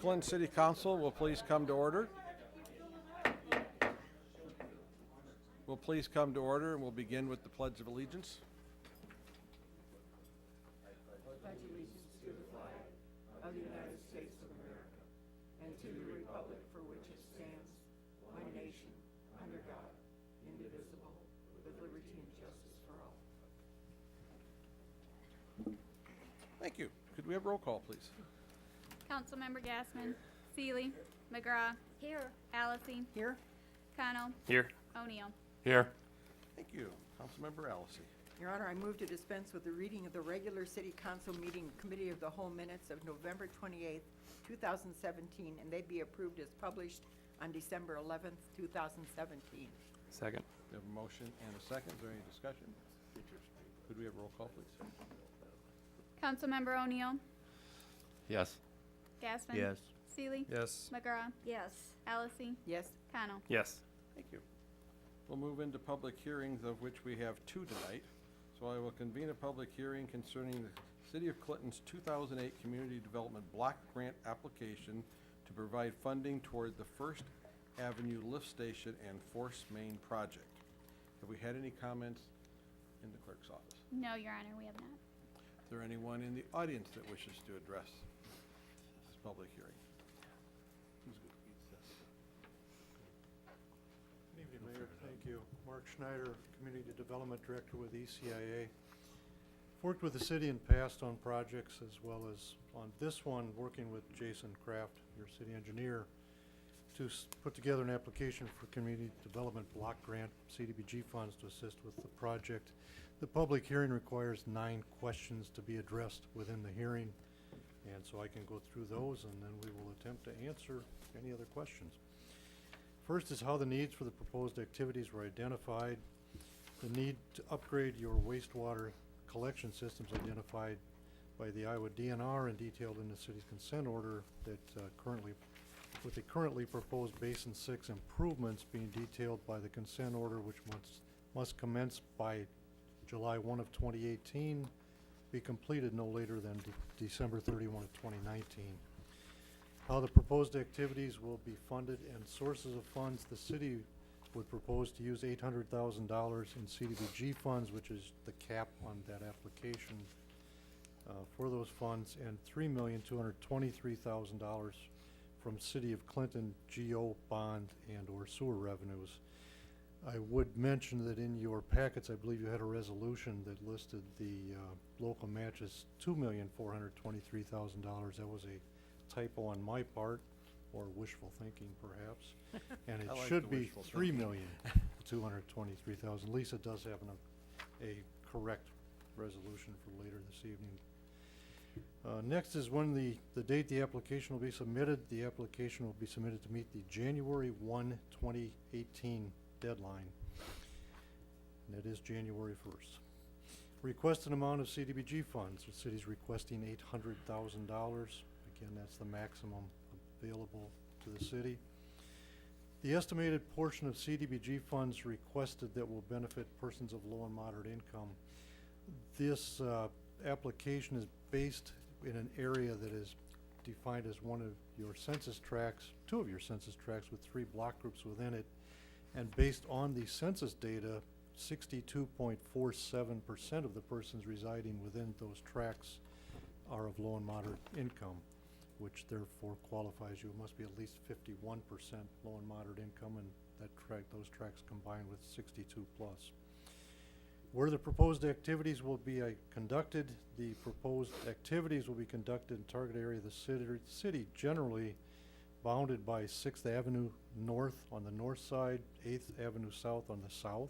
Clinton City Council will please come to order. Will please come to order, and we'll begin with the Pledge of Allegiance. Pledge allegiance to the flag of the United States of America and to the republic for which it stands, one nation, under God, indivisible, with liberty and justice for all. Thank you. Could we have roll call, please? Councilmember Gassman, Seeley, McGraw. Here. Allison. Here? Connell. Here. O'Neill. Here. Thank you. Councilmember Allison. Your Honor, I move to dispense with the reading of the regular City Council meeting Committee of the Whole minutes of November 28th, 2017, and they be approved as published on December 11th, 2017. Second. We have a motion and a second. Is there any discussion? Could we have roll call, please? Councilmember O'Neill. Yes. Gassman. Yes. Seeley. Yes. McGraw. Yes. Allison. Yes? Connell. Yes. Thank you. We'll move into public hearings, of which we have two tonight. So I will convene a public hearing concerning the City of Clinton's 2008 Community Development Block Grant application to provide funding toward the First Avenue Lift Station and Force Main project. Have we had any comments in the clerk's office? No, Your Honor, we have not. Is there anyone in the audience that wishes to address this public hearing? Who's good? Good evening, Mayor. Thank you. Mark Schneider, Community Development Director with ECIA. Worked with the city in past on projects as well as on this one, working with Jason Kraft, your city engineer, to put together an application for Community Development Block Grant CDBG funds to assist with the project. The public hearing requires 9 questions to be addressed within the hearing, and so I can go through those and then we will attempt to answer any other questions. First is how the needs for the proposed activities were identified. The need to upgrade your wastewater collection systems identified by the Iowa DNR and detailed in the city's consent order that with the currently proposed Basin 6 improvements being detailed by the consent order, which must commence by July 1 of 2018, be completed no later than December 31 of 2019. How the proposed activities will be funded and sources of funds. The city would propose to use $800,000 in CDBG funds, which is the cap on that application for those funds, and $3,223,000 from City of Clinton GO bond and or sewer revenues. I would mention that in your packets, I believe you had a resolution that listed the local match as $2,423,000. That was a typo on my part, or wishful thinking perhaps, and it should be $3,223,000. Lisa does have a correct resolution for later this evening. Next is when the date the application will be submitted. The application will be submitted to meet the January 1, 2018 deadline. And that is January 1st. Requested amount of CDBG funds. The city's requesting $800,000. Again, that's the maximum available to the city. The estimated portion of CDBG funds requested that will benefit persons of low and moderate income. This application is based in an area that is defined as one of your census tracts, 2 of your census tracts with 3 block groups within it. And based on the census data, 62.47% of the persons residing within those tracts are of low and moderate income, which therefore qualifies you. It must be at least 51% low and moderate income, and those tracts combined with 62 plus. Where the proposed activities will be conducted, the proposed activities will be conducted in target area of the city generally bounded by 6th Avenue North on the north side, 8th Avenue South on the south,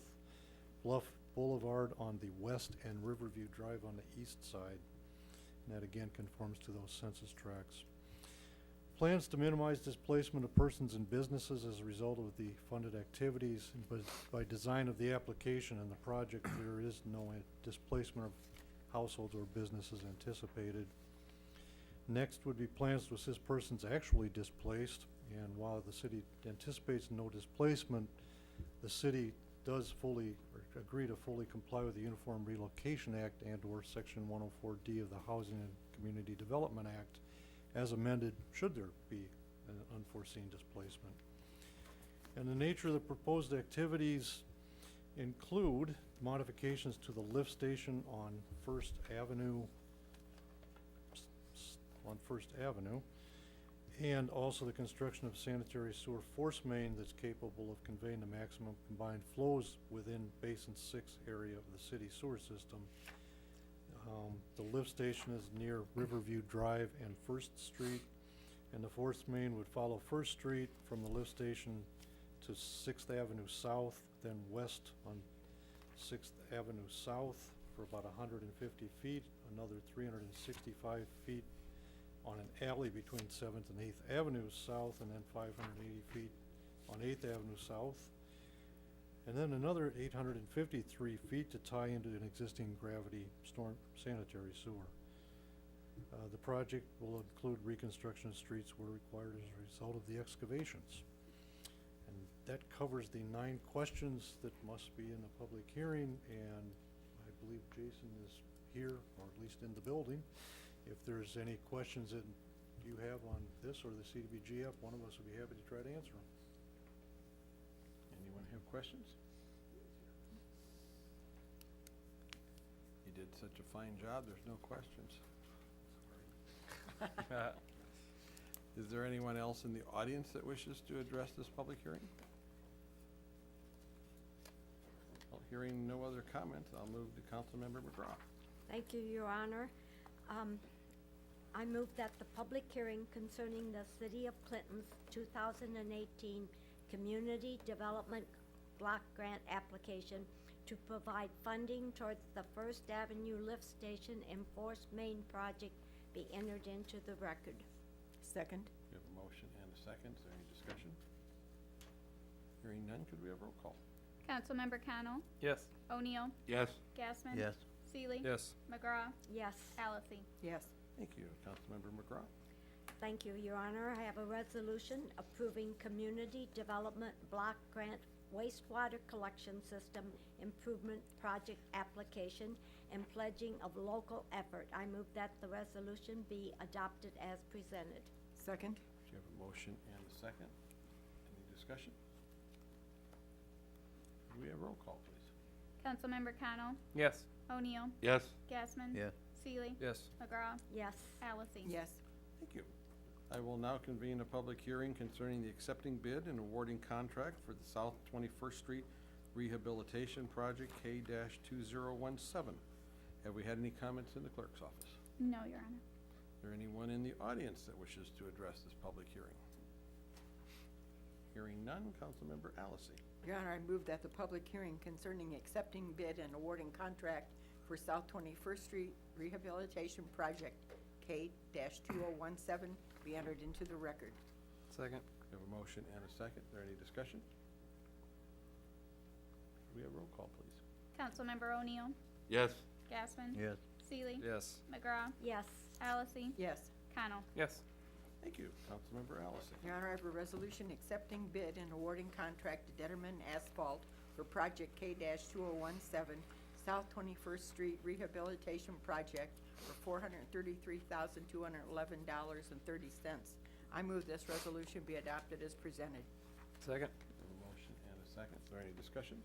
Bluff Boulevard on the west, and Riverview Drive on the east side. And that again conforms to those census tracts. Plans to minimize displacement of persons and businesses as a result of the funded activities, but by design of the application and the project, there is no displacement of households or businesses anticipated. Next would be plans to assist persons actually displaced, and while the city anticipates no displacement, the city does agree to fully comply with the Uniform Relocation Act and or Section 104D of the Housing and Community Development Act as amended, should there be an unforeseen displacement. And the nature of the proposed activities include modifications to the lift station on First Avenue, and also the construction of sanitary sewer force main that's capable of conveying the maximum combined flows within Basin 6 area of the city sewer system. The lift station is near Riverview Drive and First Street, and the force main would follow First Street from the lift station to 6th Avenue South, then west on 6th Avenue South for about 150 feet, another 365 feet on an alley between 7th and 8th Avenue South, and then 580 feet on 8th Avenue South. And then another 853 feet to tie into an existing gravity storm sanitary sewer. The project will include reconstruction of streets where required as a result of the excavations. And that covers the 9 questions that must be in the public hearing, and I believe Jason is here, or at least in the building. If there's any questions that you have on this or the CDBGF, one of us would be happy to try to answer them. Anyone have questions? You did such a fine job, there's no questions. Is there anyone else in the audience that wishes to address this public hearing? Well, hearing no other comments, I'll move to Councilmember McGraw. Thank you, Your Honor. I move that the public hearing concerning the City of Clinton's 2018 Community Development Block Grant application to provide funding towards the First Avenue Lift Station and Force Main project be entered into the record. Second. We have a motion and a second. Is there any discussion? Hearing none, could we have roll call? Councilmember Connell, Yes. O'Neill, Yes. Gassman. Yes. Seeley. Yes. McGraw, Yes. Allison. Yes. Thank you, Councilmember McGraw. Thank you, Your Honor. I have a resolution approving Community Development Block Grant Wastewater Collection System Improvement Project application and pledging of local effort. I move that the resolution be adopted as presented. Second. Do you have a motion and a second? Any discussion? Could we have roll call, please? Councilmember Connell, Yes. O'Neill, Yes. Gassman. Yes. Seeley. Yes. McGraw, Yes. Allison. Yes. Thank you. I will now convene a public hearing concerning the accepting bid and awarding contract for the South 21st Street Rehabilitation Project K-2017. Have we had any comments in the clerk's office? No, Your Honor. Is there anyone in the audience that wishes to address this public hearing? Hearing none, Councilmember Allison. Your Honor, I move that the public hearing concerning accepting bid and awarding contract for South 21st Street Rehabilitation Project K-2017 be entered into the record. Second. We have a motion and a second. Is there any discussion? Could we have roll call, please? Councilmember O'Neill, Yes. Gassman. Yes. Seeley. Yes. McGraw, Yes. Allison. Yes. Connell. Yes. Thank you, Councilmember Allison. Your Honor, I have a resolution accepting bid and awarding contract to Determan Asphalt for project K-2017 South 21st Street Rehabilitation Project for $433,211.30. I move this resolution be adopted as presented. Second. We have a motion and a second. Is there any discussion?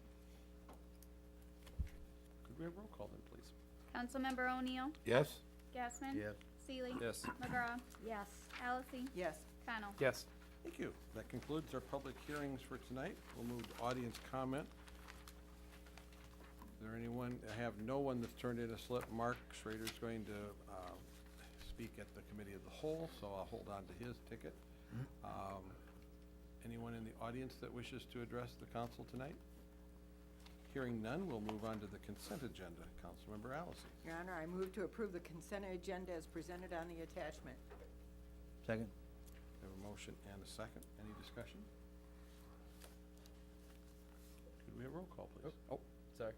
Could we have roll call then, please? Councilmember O'Neill, Yes. Gassman. Yes. Seeley. Yes. McGraw, Yes. Allison. Yes. Connell. Yes. Thank you. That concludes our public hearings for tonight. We'll move to audience comment. Is there anyone? I have no one that's turned in a slip. Mark Schrader's going to speak at the committee of the whole, so I'll hold on to his ticket. Anyone in the audience that wishes to address the council tonight? Hearing none, we'll move on to the consent agenda. Councilmember Allison. Your Honor, I move to approve the consent agenda as presented on the attachment. Second. We have a motion and a second. Any discussion? Could we have roll call, please? Oh, sorry.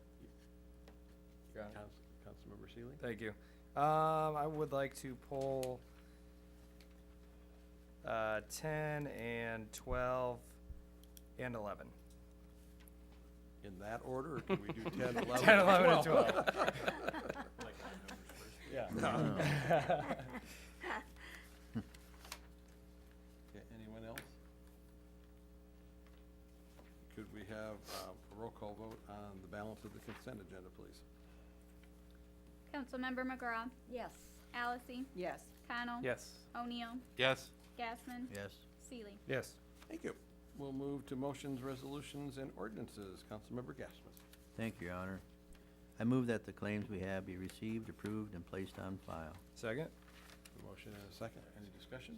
Your Honor. Councilmember Seeley? Thank you. I would like to pull 10 and 12 and 11. In that order, or can we do 10, 11? 10, 11, and 12. Like my numbers first. Yeah. A roll call vote on the balance of the consent agenda, please. Councilmember McGraw, Yes. Allison, Yes. Connell. Yes. O'Neill, Yes. Gassman. Yes. Seeley. Yes. Thank you. We'll move to motions, resolutions, and ordinances. Councilmember Gassman. Thank you, Your Honor. I move that the claims we have be received, approved, and placed on file. Second? A motion and a second. Any discussion?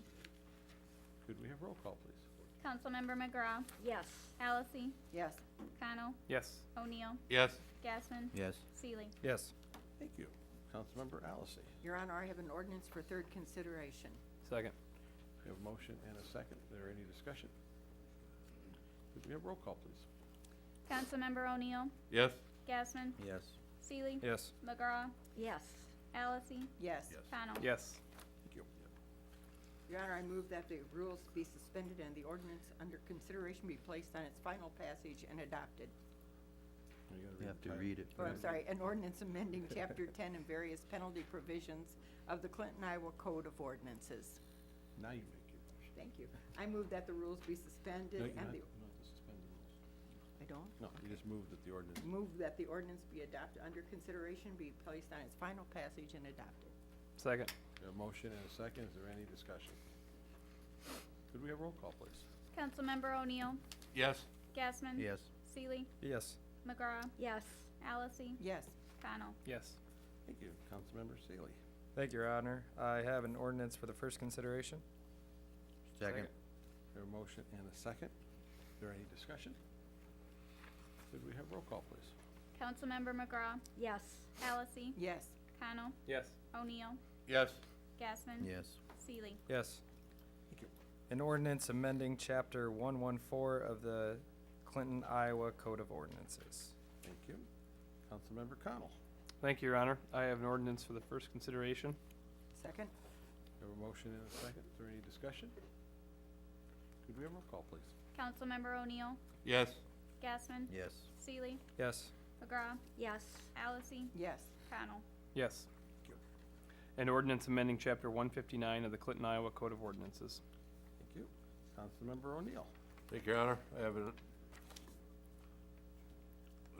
Could we have roll call, please? Councilmember McGraw, Yes. Allison, Yes. Connell, Yes. O'Neill, Yes. Gassman. Yes. Seeley. Yes. Thank you. Councilmember Allison. Your Honor, I have an ordinance for third consideration. Second? We have a motion and a second. Is there any discussion? Could we have roll call, please? Councilmember O'Neill, Yes. Gassman, Yes. Seeley. Yes. McGraw, Yes. Allison, Yes. Connell. Yes. Thank you. Your Honor, I move that the rules be suspended and the ordinance under consideration be placed on its final passage and adopted. You gotta You have the to title. read it. Or, I'm sorry, an ordinance amending Chapter 10 and various penalty provisions of the Clinton, Iowa Code of Ordinances. Now you make your motion. Thank you. I move that the rules be suspended No, and you the, don't have to suspend the rules. I don't? No, you just moved that the ordinance. Move that the ordinance be adopted under consideration, be placed on its final passage and adopted. Second? We have a motion and a second. Is there any discussion? Could we have roll call, please? Councilmember O'Neill, Yes. Gassman. Yes. Seeley, Yes. McGraw, Yes. Allison, Yes. Connell. Yes. Thank you. Councilmember Seeley. Thank you, Your Honor. I have an ordinance for the first consideration. Second. We have a motion and a second. Is there any discussion? Could we have roll call, please? Councilmember McGraw, Yes. Allison, Yes. Connell, Yes. O'Neill, Yes. Gassman. Yes. Seeley. Yes. Thank you. An ordinance amending Chapter 114 of the Clinton, Iowa Code of Ordinances. Thank you. Councilmember Connell. Thank you, Your Honor. I have an ordinance for the first consideration. Second? We have a motion and a second. Is there any discussion? Could we have roll call, please? Councilmember O'Neill, Yes. Gassman. Yes. Seeley, Yes. McGraw, Yes. Allison, Yes. Connell. Yes. Thank you. An ordinance amending Chapter 159 of the Clinton, Iowa Code of Ordinances. Thank you. Councilmember O'Neill. Thank you, Your Honor. I have an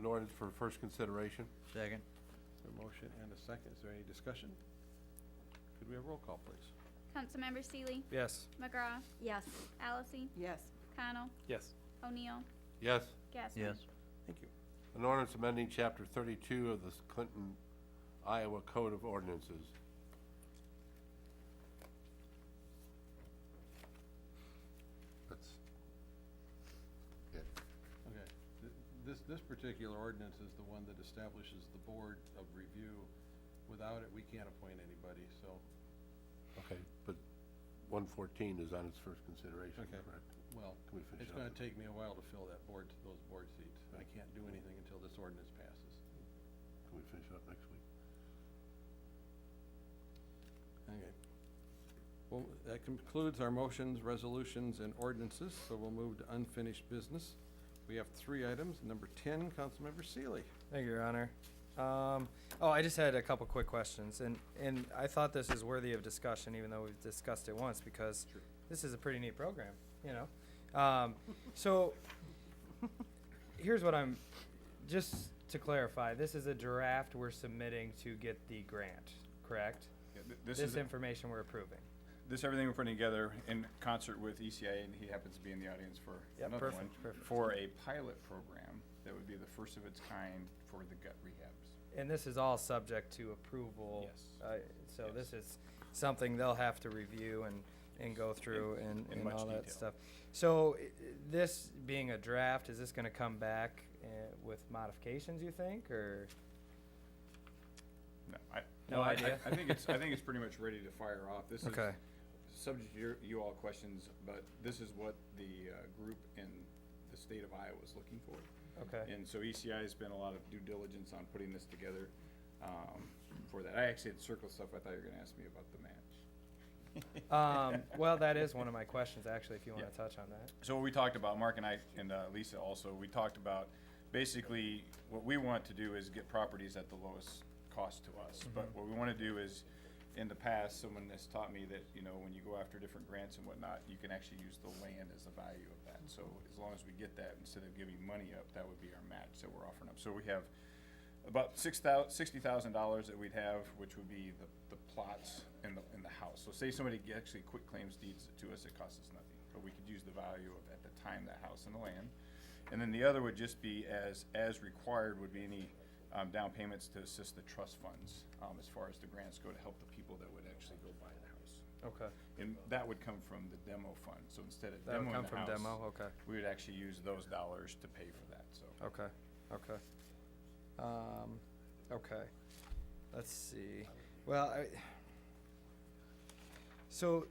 ordinance for first consideration. Second. We have a motion and a second. Is there any discussion? Could we have roll call, please? Councilmember Seeley, Yes. McGraw, Yes. Allison, Yes. Connell, Yes. O'Neill, Yes. Gassman. Yes. Thank you. An ordinance amending Chapter 32 of the Clinton, Iowa Code of Ordinances. That's it. Okay. This particular ordinance is the one that establishes the board of review. Without it, we can't appoint anybody, so. Okay, but 114 is on its first consideration, Okay. correct? Well, Can we finish it's up? gonna take me a while to fill those board seats. I can't do anything until this ordinance passes. Can we finish up next week? Okay. Well, that concludes our motions, resolutions, and ordinances, so we'll move to unfinished business. We have 3 items. Number 10, Councilmember Seeley. Thank you, Your Honor. I just had a couple quick questions, and I thought this is worthy of discussion, even though we've discussed it once, because this is a pretty neat program, you know? So, here's what just to clarify, this is a draft we're submitting to get the grant, correct? Yeah, This This is, information we're approving. this everything we're putting together in concert with ECIA, and he happens to be in the audience for Yep, another one. perfect, perfect. For a pilot program that would be the first of its kind for the gut rehabs. And this is all subject to approval. Yes. So Yes. this is something they'll have to review and go through In and much all that detail. stuff. So this being a draft, is this gonna come back with modifications, you think, or? No, No idea? I think it's pretty much ready to fire off. This is Okay. subject to you all questions, but this is what the group in the state of Iowa is looking for. Okay. And so ECI has spent a lot of due diligence on putting this together for that. I actually had circled stuff. I thought you were gonna ask me about the match. Well, that is one of my questions, actually, if you wanna Yeah. touch on that. So what we talked about, Mark and I, and Lisa also, we talked about, basically, what we want to do is get properties at the lowest cost to us. But what we wanna do is, in the past, someone has taught me that, you know, when you go after different grants and whatnot, you can actually use the land as the value of that. So as long as we get that, instead of giving money up, that would be our match that we're offering up. So we have about $60,000 that we'd have, which would be the plots and the house. So say somebody actually quit claims deeds it to us, it costs us nothing, but we could use the value of, at the time, that house and the land. And then the other would just be as required would be any down payments to assist the trust funds, as far as the grants go, to help the people that would actually go buy the house. Okay. And that would come from the demo fund, so instead of That would come demoing the from house, demo, okay. we would actually use those dollars to pay for that, so. Okay, okay. Okay, let's see. Well, so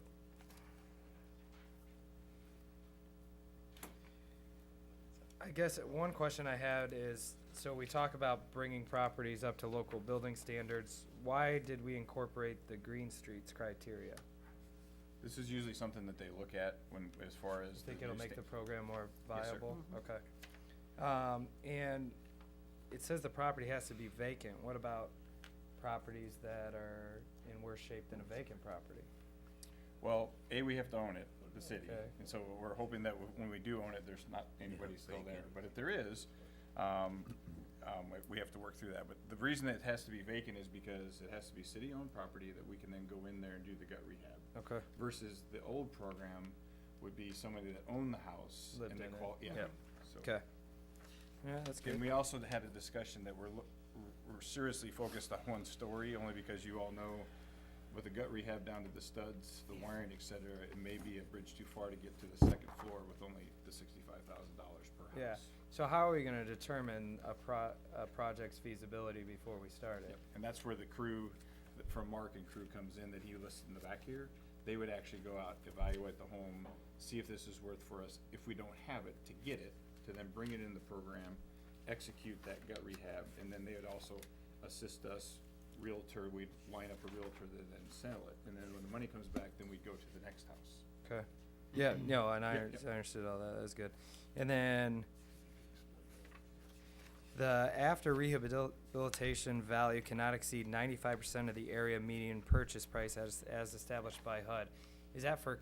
I guess one question I had is, so we talk about bringing properties up to local building standards. Why did we incorporate the Green Streets criteria? This is usually something that they look at when, as far as. Think it'll make the program more Yes, sir. viable? Okay. And it says the property has to be vacant. What about properties that are in worse shape than a vacant property? Well, we have to own it, the city, Okay. and so we're hoping that when we do own it, there's not anybody still there. But if there is, we have to work through that. But the reason it has to be vacant is because it has to be city-owned property that we can then go in there and do the gut rehab. Okay. Versus the old program would be somebody that owned the house. Lived and they in it. Yeah. Yep. So- Okay. Yeah, that's good. And we also had a discussion that we're seriously focused on one story, only because you all know with the gut rehab down to the studs, the wiring, et cetera, it may be a bridge too far to get to the second floor with only the $65,000 per house. Yeah. So how are we gonna determine a project's feasibility before we start it? Yep. And that's where the crew, from Mark and crew comes in, that he listed in the back here. They would actually go out, evaluate the home, see if this is worth for us, if we don't have it, to get it, to then bring it in the program, execute that gut rehab, and then they would also assist us, realtor, we'd line up a realtor to then sell it. And then when the money comes back, then we'd go to the next house. Okay. Yeah, no, and I Yep, yep. understood all that. That's good. And then the after rehabilitation value cannot exceed 95% of the area median purchase price as established by HUD. Is that for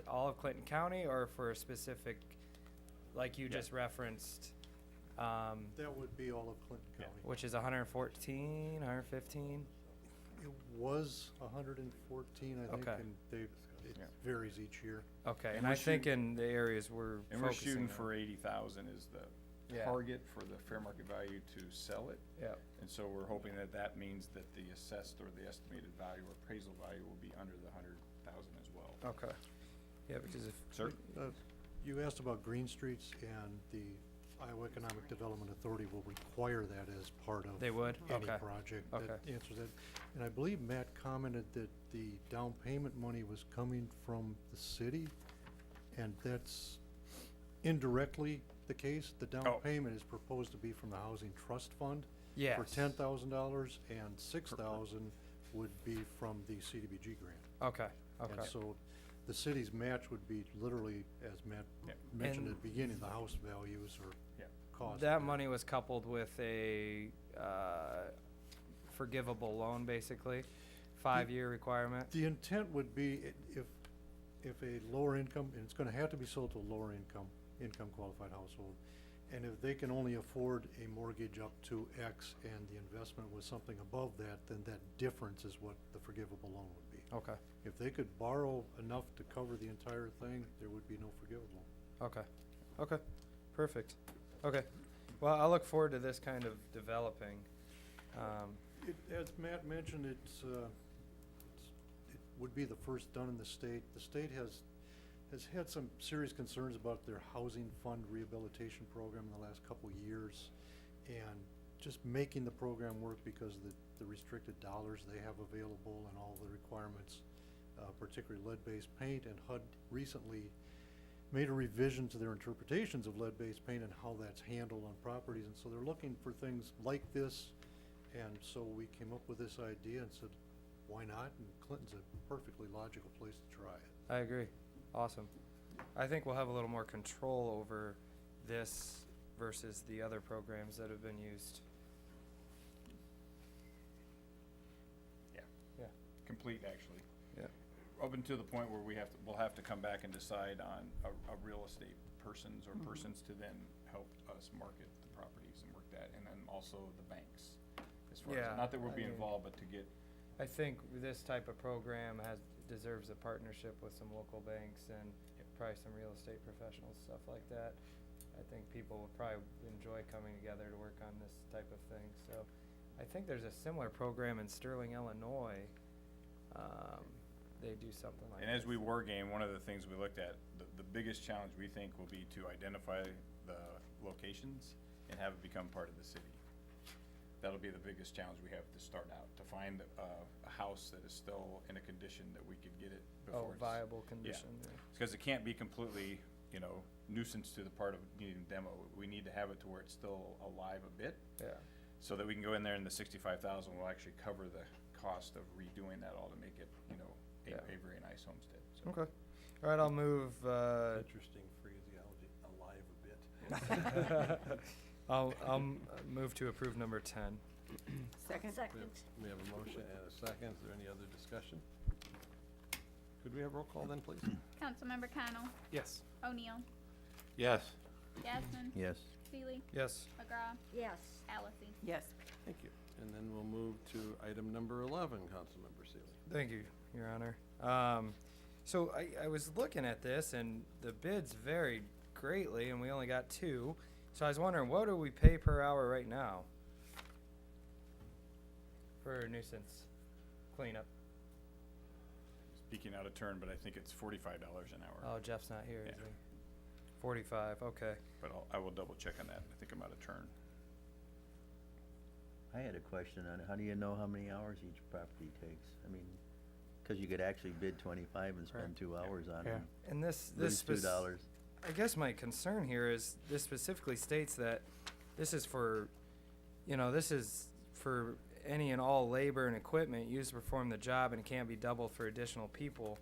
all of Clinton County or for a specific, like you just referenced, That would be all of Clinton Yeah. County. which is 114, 115? It was 114, I think, Okay. and it Yeah. varies each year. Okay, And and we're I think shooting- in the areas we're And we're focusing shooting on. for 80,000 is the Yeah. target for the fair market value to sell it. Yeah, And so we're hoping that that means that the assessed or the estimated value or appraisal value will be under the 100,000 as well. okay. Yeah, because if. Sir? You asked about Green Streets, and the Iowa Economic Development Authority will require that as part of They would? any Okay. project. Okay. That answers that. And I believe Matt commented that the down payment money was coming from the city, and that's indirectly the case. The Oh. down payment is proposed to be from the Housing Trust Fund for Yes. $10,000, and $6,000 would be from the CDBG grant. Okay, okay. And so the city's match would be literally, as Matt Yep. mentioned And- at the beginning, the house values or Yep. cost. That money was coupled with a forgivable loan, basically, 5-year requirement. The intent would be if a lower income, and it's gonna have to be sold to a lower income qualified household, and if they can only afford a mortgage up to X and the investment was something above that, then that difference is what the forgivable loan would be. Okay, If they could borrow enough to cover the entire thing, there would be no forgivable. okay, okay, perfect. Okay, well, I look forward to this kind of developing. As Matt mentioned, it would be the first done in the state. The state has had some serious concerns about their housing fund rehabilitation program in the last couple of years, and just making the program work because of the restricted dollars they have available and all the requirements, particularly lead-based paint, and HUD recently made a revision to their interpretations of lead-based paint and how that's handled on properties, and so they're looking for things like this. And so we came up with this idea and said, why not? And Clinton's a perfectly logical place to try it. I agree. Awesome. I think we'll have a little more control over this versus the other programs that have been used. Yeah. Yeah. complete, actually. Yeah. Up until the point where we'll have to come back and decide on a real estate persons or persons to then help us market the properties and work that, and then also the banks. As far Yeah, as, not that we'll I be mean- involved, but to get, I think this type of program deserves a partnership with some local banks and probably some real estate professionals, stuff like that. I think people will probably enjoy coming together to work on this type of thing, so. I think there's a similar program in Sterling, Illinois. They do something like and as this. we war game, one of the things we looked at, the biggest challenge we think will be to identify the locations and have it become part of the city. That'll be the biggest challenge we have to start out, to find a house that is still in a condition that we could get it before it's. Viable condition, yeah. Because it can't be completely, nuisance to the part of needing demo. We need to have it to where it's still alive a bit, Yeah. so that we can go in there and the 65,000 will actually cover the cost of redoing that all to make it, Yeah. a very nice homestead, so. Okay. All right, I'll move, Interesting phraseology, alive a bit. I'll move to approve number 10. Second? Second. We have a motion and a second. Is there any other discussion? Could we have roll call then, please? Councilmember Connell, Yes. O'Neill, Yes. Gassman, Yes. Seeley, Yes. McGraw, Yes. Allison. Yes. Thank you. And then we'll move to item number 11, Councilmember Seeley. Thank you, Your Honor. So I was looking at this and the bids varied greatly and we only got 2. So I was wondering, what do we pay per hour right now? For nuisance cleanup? Speaking out of turn, but I think it's $45 an hour. Oh, Jeff's not here, is Yeah. he? 45, okay. But I will double check on that. I think I'm out of turn. I had a question on it. How do you know how many hours each property takes? I mean, 'cause you could actually bid 25 and spend Right. 2 hours on it. Yeah. and And this Lose $2. I guess my concern here is this specifically states that this is for, this is for any and all labor and equipment used to perform the job and it can't be doubled for additional people.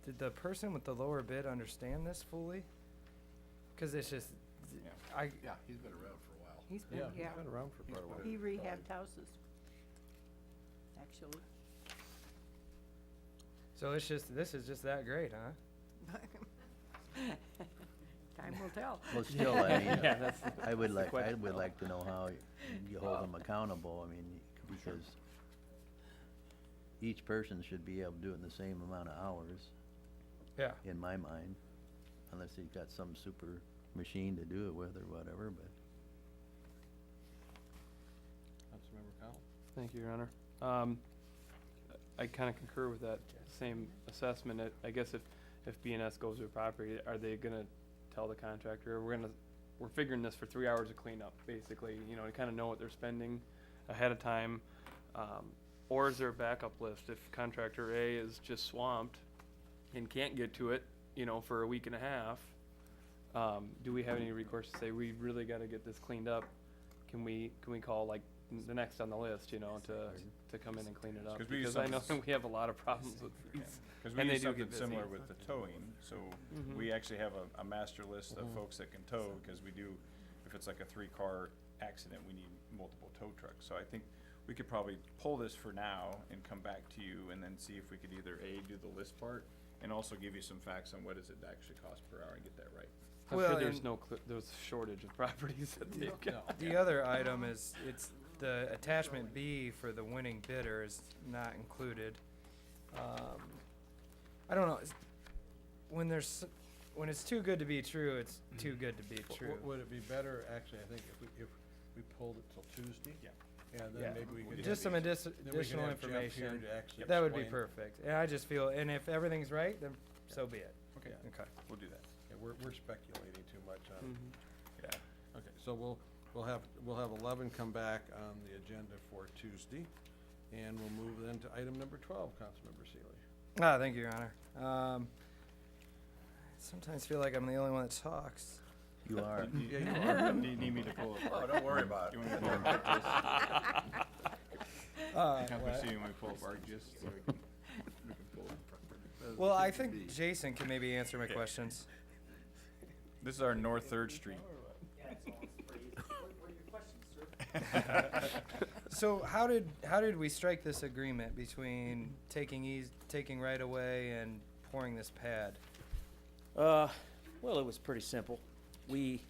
Did the person with the lower bid understand this fully? 'Cause it's just, Yeah. Yeah, he's been around for a while. He's been, Yeah, he's yeah. been around for quite a while. He rehabbed houses, actually. so this is just that great, huh? Time will tell. Well, still, I mean, Yeah, that's I would like question. to know how you hold them accountable. I mean, because each person should be able to do it in the same amount of hours, Yeah. in my mind, unless he's got some super machine to do it with or whatever, but. Councilmember Connell? Thank you, Your Honor. I kind of concur with that same assessment. I guess if B&S goes to a property, are they gonna tell the contractor, we're figuring this for 3 hours of cleanup, basically, to kind of know what they're spending ahead of time? Or is there a backup list if contractor A is just swamped and can't get to it, for a week and a half? Do we have any recourse to say, we really gotta get this cleaned up? Can we call like the next on the list, to come in and clean it up? 'Cause we use Because I know something we have a lot of problems with these. Because we And they use do something get busy. similar with the towing, so we actually have a master list of folks that can tow, because we do, if it's like a 3-car accident, we need multiple tow trucks. So I think we could probably pull this for now and come back to you and then see if we could either A, do the list part, and also give you some facts on what does it actually cost per hour and get that right. I'm Well, sure there's and- there's shortage of properties that they've got. The other item is, it's the attachment B for the winning bidder is not included. I don't know, when it's too good to be true, it's too good to be true. Would it be better, actually, I think, if we pulled it till Tuesday? Yeah. And Yeah. then maybe we could. Just some then we additional can have Jeff here information, to actually that would be explain. perfect. And I just feel, and if everything's right, then so be it. Okay, Okay. we'll do that. Yeah, we're speculating too much on it. Yeah. Okay, so we'll have 11 come back on the agenda for Tuesday, and we'll move then to item number 12, Councilmember Seeley. Thank you, Your Honor. I sometimes feel like I'm the only one that talks. You are. Yeah, you are. Do you need me to pull it? Oh, don't worry about You it. want me to pull it? Can we What? see when we pull up our gist, so we can pull it? Well, I think Jason can maybe answer my questions. This is our North 3rd Street. So how did we strike this agreement between taking right away and pouring this pad? Well, it was pretty simple. We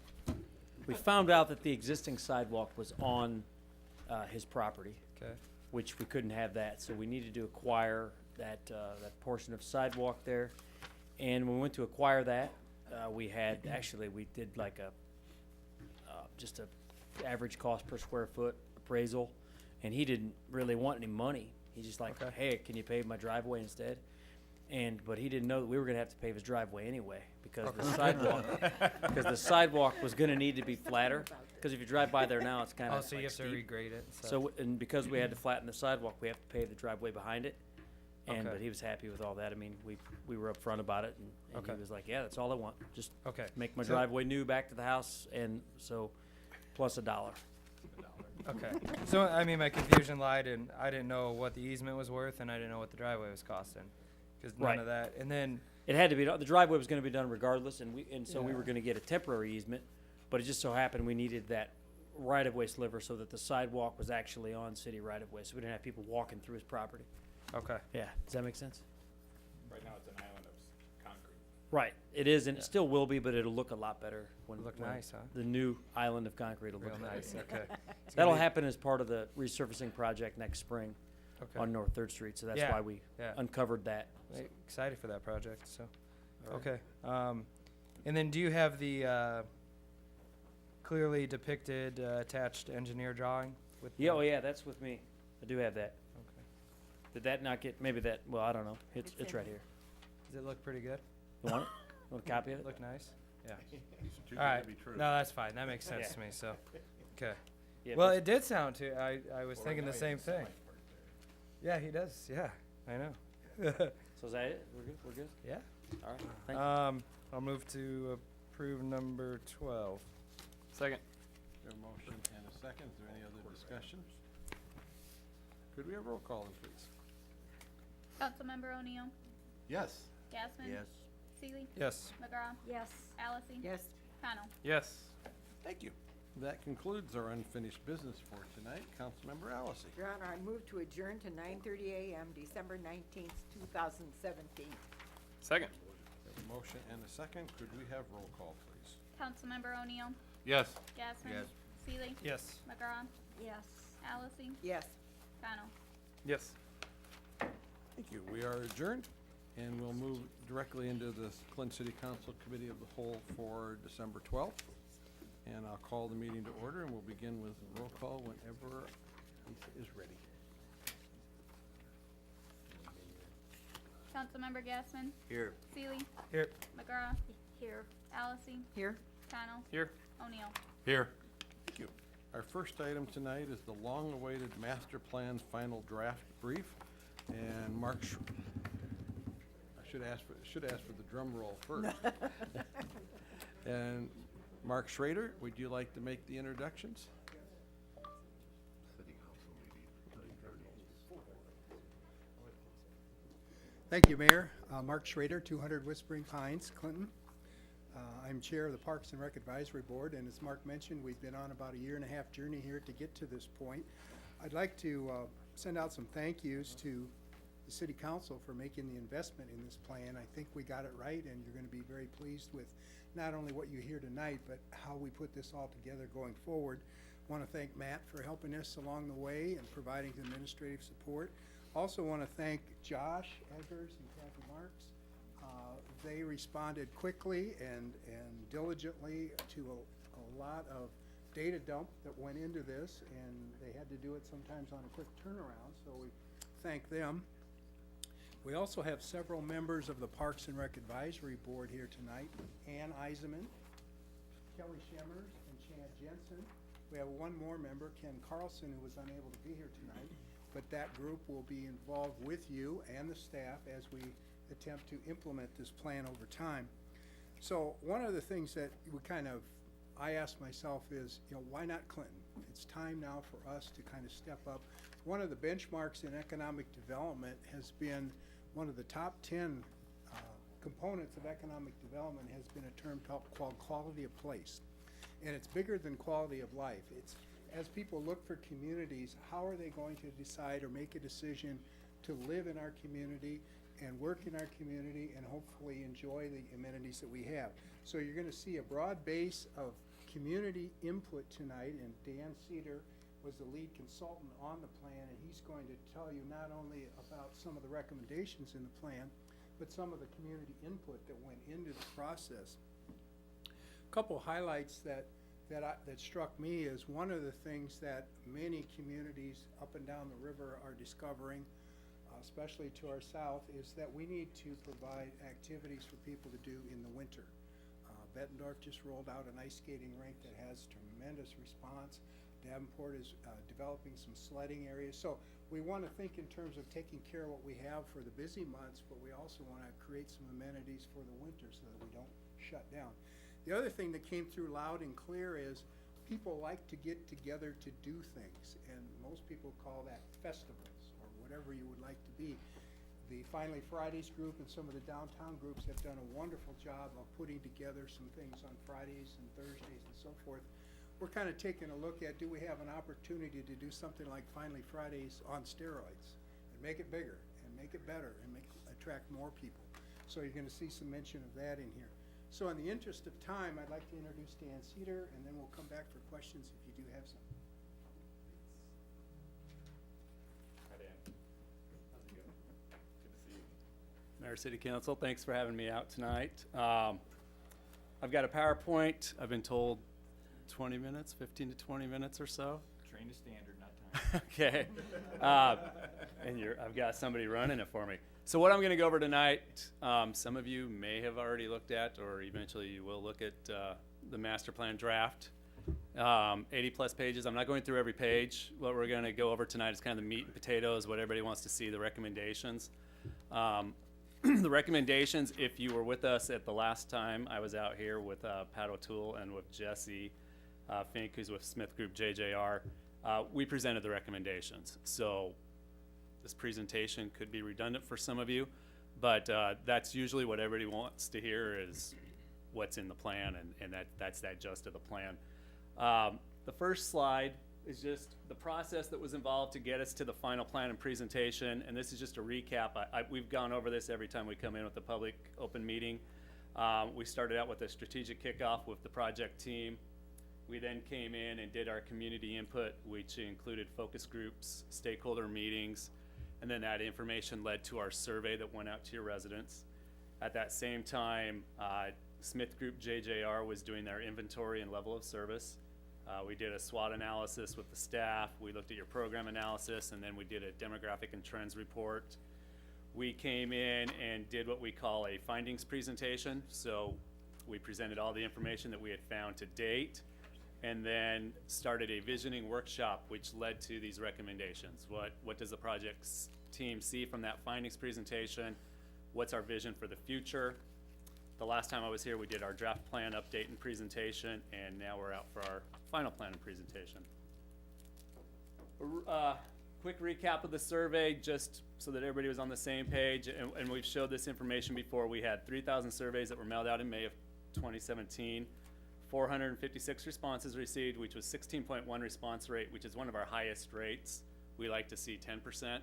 found out that the existing sidewalk was on his property, Okay. which we couldn't have that, so we needed to acquire that portion of sidewalk there. And when we went to acquire that, we did like just a average cost per square foot appraisal, and he didn't really want any money. He's just like, Okay. hey, can you pave my driveway instead? But he didn't know that we were gonna have to pave his driveway anyway, because the sidewalk was gonna need to be flatter, because if you drive by there now, it's kind of Oh, so you have to regrade it and stuff. So, and because we had to flatten the sidewalk, we have to pave the driveway behind it. Okay. But he was happy with all that. I mean, we were upfront about it, and Okay. he was like, yeah, that's all I want. Just Okay. make my So- driveway new back to the house, and so, plus $1. Okay. So, I mean, my confusion lied in, I didn't know what the easement was worth, and I didn't know what the driveway was costing. Because none Right. of that, and then, It had to be, the driveway was gonna be done regardless, and so we Yeah. were gonna get a temporary easement, but it just so happened we needed that right-of-way sliver so that the sidewalk was actually on city right-of-way, so we didn't have people walking through his property. okay. Yeah, does that make sense? Right now, it's an island of concrete. Right, it is, and it still will be, but it'll look a lot better when. Look when nice, huh? The new island of concrete will Real look nice, nice. okay. It's That'll gonna be- happen as part of the resurfacing project next spring Okay. on North Third Street, so that's Yeah, why we yeah. uncovered that. Hey, excited for that project, so, All right. okay. And then do you have the, clearly depicted, attached engineer drawing with? Yeah, the- oh yeah, that's with me. I do have that. Okay. Did that not get, maybe that, well, I don't know. It's It's right in here. Does it look pretty good? You want it? Want a copy of it? Look nice? Yeah. Too good All right. to be true. No, that's fine. That makes sense Yeah. to me, so, okay. Yeah, Well, but- it did sound to, I was thinking the same thing. Yeah, he does, yeah, I know. So is that it? We're good? We're good? Yeah. All right, thank you. I'll move to approve number 12. Second. We have a motion and a second. Is there any other discussion? Could we have roll call, then, please? Councilmember O'Neill, Yes. Gasman. Yes. Seeley, Yes. McGraw, Yes. Allison. Yes, Connell. Yes. Thank you. That concludes our unfinished business for tonight. Councilmember Allison. Your Honor, I move to adjourn to 9:30 a.m., December 19th, 2017. Second. We have a motion and a second. Could we have roll call, please? Councilmember O'Neill, Yes. Gasman. Yes. Seeley, Yes. McGraw, Yes. Allison, Yes. Connell. Yes. Thank you. We are adjourned, and we'll move directly into the Clinton City Council Committee of the Whole for December 12th. And I'll call the meeting to order, and we'll begin with roll call whenever Lisa is ready. Councilmember Gasman, Here. Seeley, Here. McGraw, Here. Allison, Here? Connell, Here. O'Neill. Here. Thank you. Our first item tonight is the long-awaited master plan's final draft brief, and Mark I should ask for the drum roll first. And Mark Schrader, would you like to make the introductions? Thank you, Mayor. Mark Schrader, 200 Whispering Pines, Clinton. I'm Chair of the Parks and Rec Advisory Board, and as Mark mentioned, we've been on about a year-and-a-half journey here to get to this point. I'd like to send out some thank yous to the City Council for making the investment in this plan. I think we got it right, and you're going to be very pleased with not only what you hear tonight, but how we put this all together going forward. I want to thank Matt for helping us along the way and providing administrative support. Also want to thank Josh Eggers and Kathy Marks. They responded quickly and diligently to a lot of data dump that went into this, and they had to do it sometimes on a quick turnaround, so we thank them. We also have several members of the Parks and Rec Advisory Board here tonight. Ann Eisenman, Kelly Shemmers, and Chad Jensen. We have one more member, Ken Carlson, who was unable to be here tonight, but that group will be involved with you and the staff as we attempt to implement this plan over time. So one of the things that I asked myself is, why not Clinton? It's time now for us to kind of step up. One of the benchmarks in economic development has been one of the top 10 components of economic development has been a term called quality of place. And it's bigger than quality of life. as people look for communities, how are they going to decide or make a decision to live in our community and work in our community and hopefully enjoy the amenities that we have? So you're gonna see a broad base of community input tonight, and Dan Cedar was the lead consultant on the plan, and he's going to tell you not only about some of the recommendations in the plan, but some of the community input that went into the process. Couple highlights that struck me is one of the things that many communities up and down the river are discovering, especially to our south, is that we need to provide activities for people to do in the winter. Bettendorf just rolled out an ice skating rink that has tremendous response. Davenport is developing some sledding areas. So we want to think in terms of taking care of what we have for the busy months, but we also want to create some amenities for the winter so that we don't shut down. The other thing that came through loud and clear is people like to get together to do things, and most people call that festivals or whatever you would like to be. The Finally Fridays group and some of the downtown groups have done a wonderful job of putting together some things on Fridays and Thursdays and so forth. We're kind of taking a look at, do we have an opportunity to do something like Finally Fridays on steroids and make it bigger and make it better and attract more people. So you're gonna see some mention of that in here. So in the interest of time, I'd like to introduce Dan Cedar, and then we'll come back for questions if you do have some. Hi, Dan. How's it going? Good to see you. Mayor, City Council, thanks for having me out tonight. I've got a PowerPoint. I've been told 20 minutes, 15 to 20 minutes or so. Train to standard, not time. Okay. And I've got somebody running it for me. So what I'm going to go over tonight, some of you may have already looked at, or eventually you will look at the master plan draft. 80 plus pages. I'm not going through every page. What we're going to go over tonight is kind of the meat and potatoes, what everybody wants to see, the recommendations. The recommendations, if you were with us at the last time I was out here with Pat O'Toole and with Jesse Fink, who's with Smith Group JJR, we presented the recommendations. So this presentation could be redundant for some of you, but that's usually what everybody wants to hear is what's in the plan, and that's that gist of the plan. The first slide is just the process that was involved to get us to the final plan and presentation, and this is just a recap. We've gone over this every time we come in with the public open meeting. We started out with a strategic kickoff with the project team. We then came in and did our community input, which included focus groups, stakeholder meetings, and then that information led to our survey that went out to your residents. At that same time, Smith Group JJR was doing their inventory and level of service. We did a SWOT analysis with the staff. We looked at your program analysis, and then we did a demographic and trends report. We came in and did what we call a findings presentation. So we presented all the information that we had found to date, and then started a visioning workshop, which led to these recommendations. What does the project's team see from that findings presentation? What's our vision for the future? The last time I was here, we did our draft plan update and presentation, and now we're out for our final plan and presentation. Quick recap of the survey, just so that everybody was on the same page, and we've showed this information before. We had 3,000 surveys that were mailed out in May of 2017. 456 responses received, which was 16.1 response rate, which is one of our highest rates. We like to see 10%.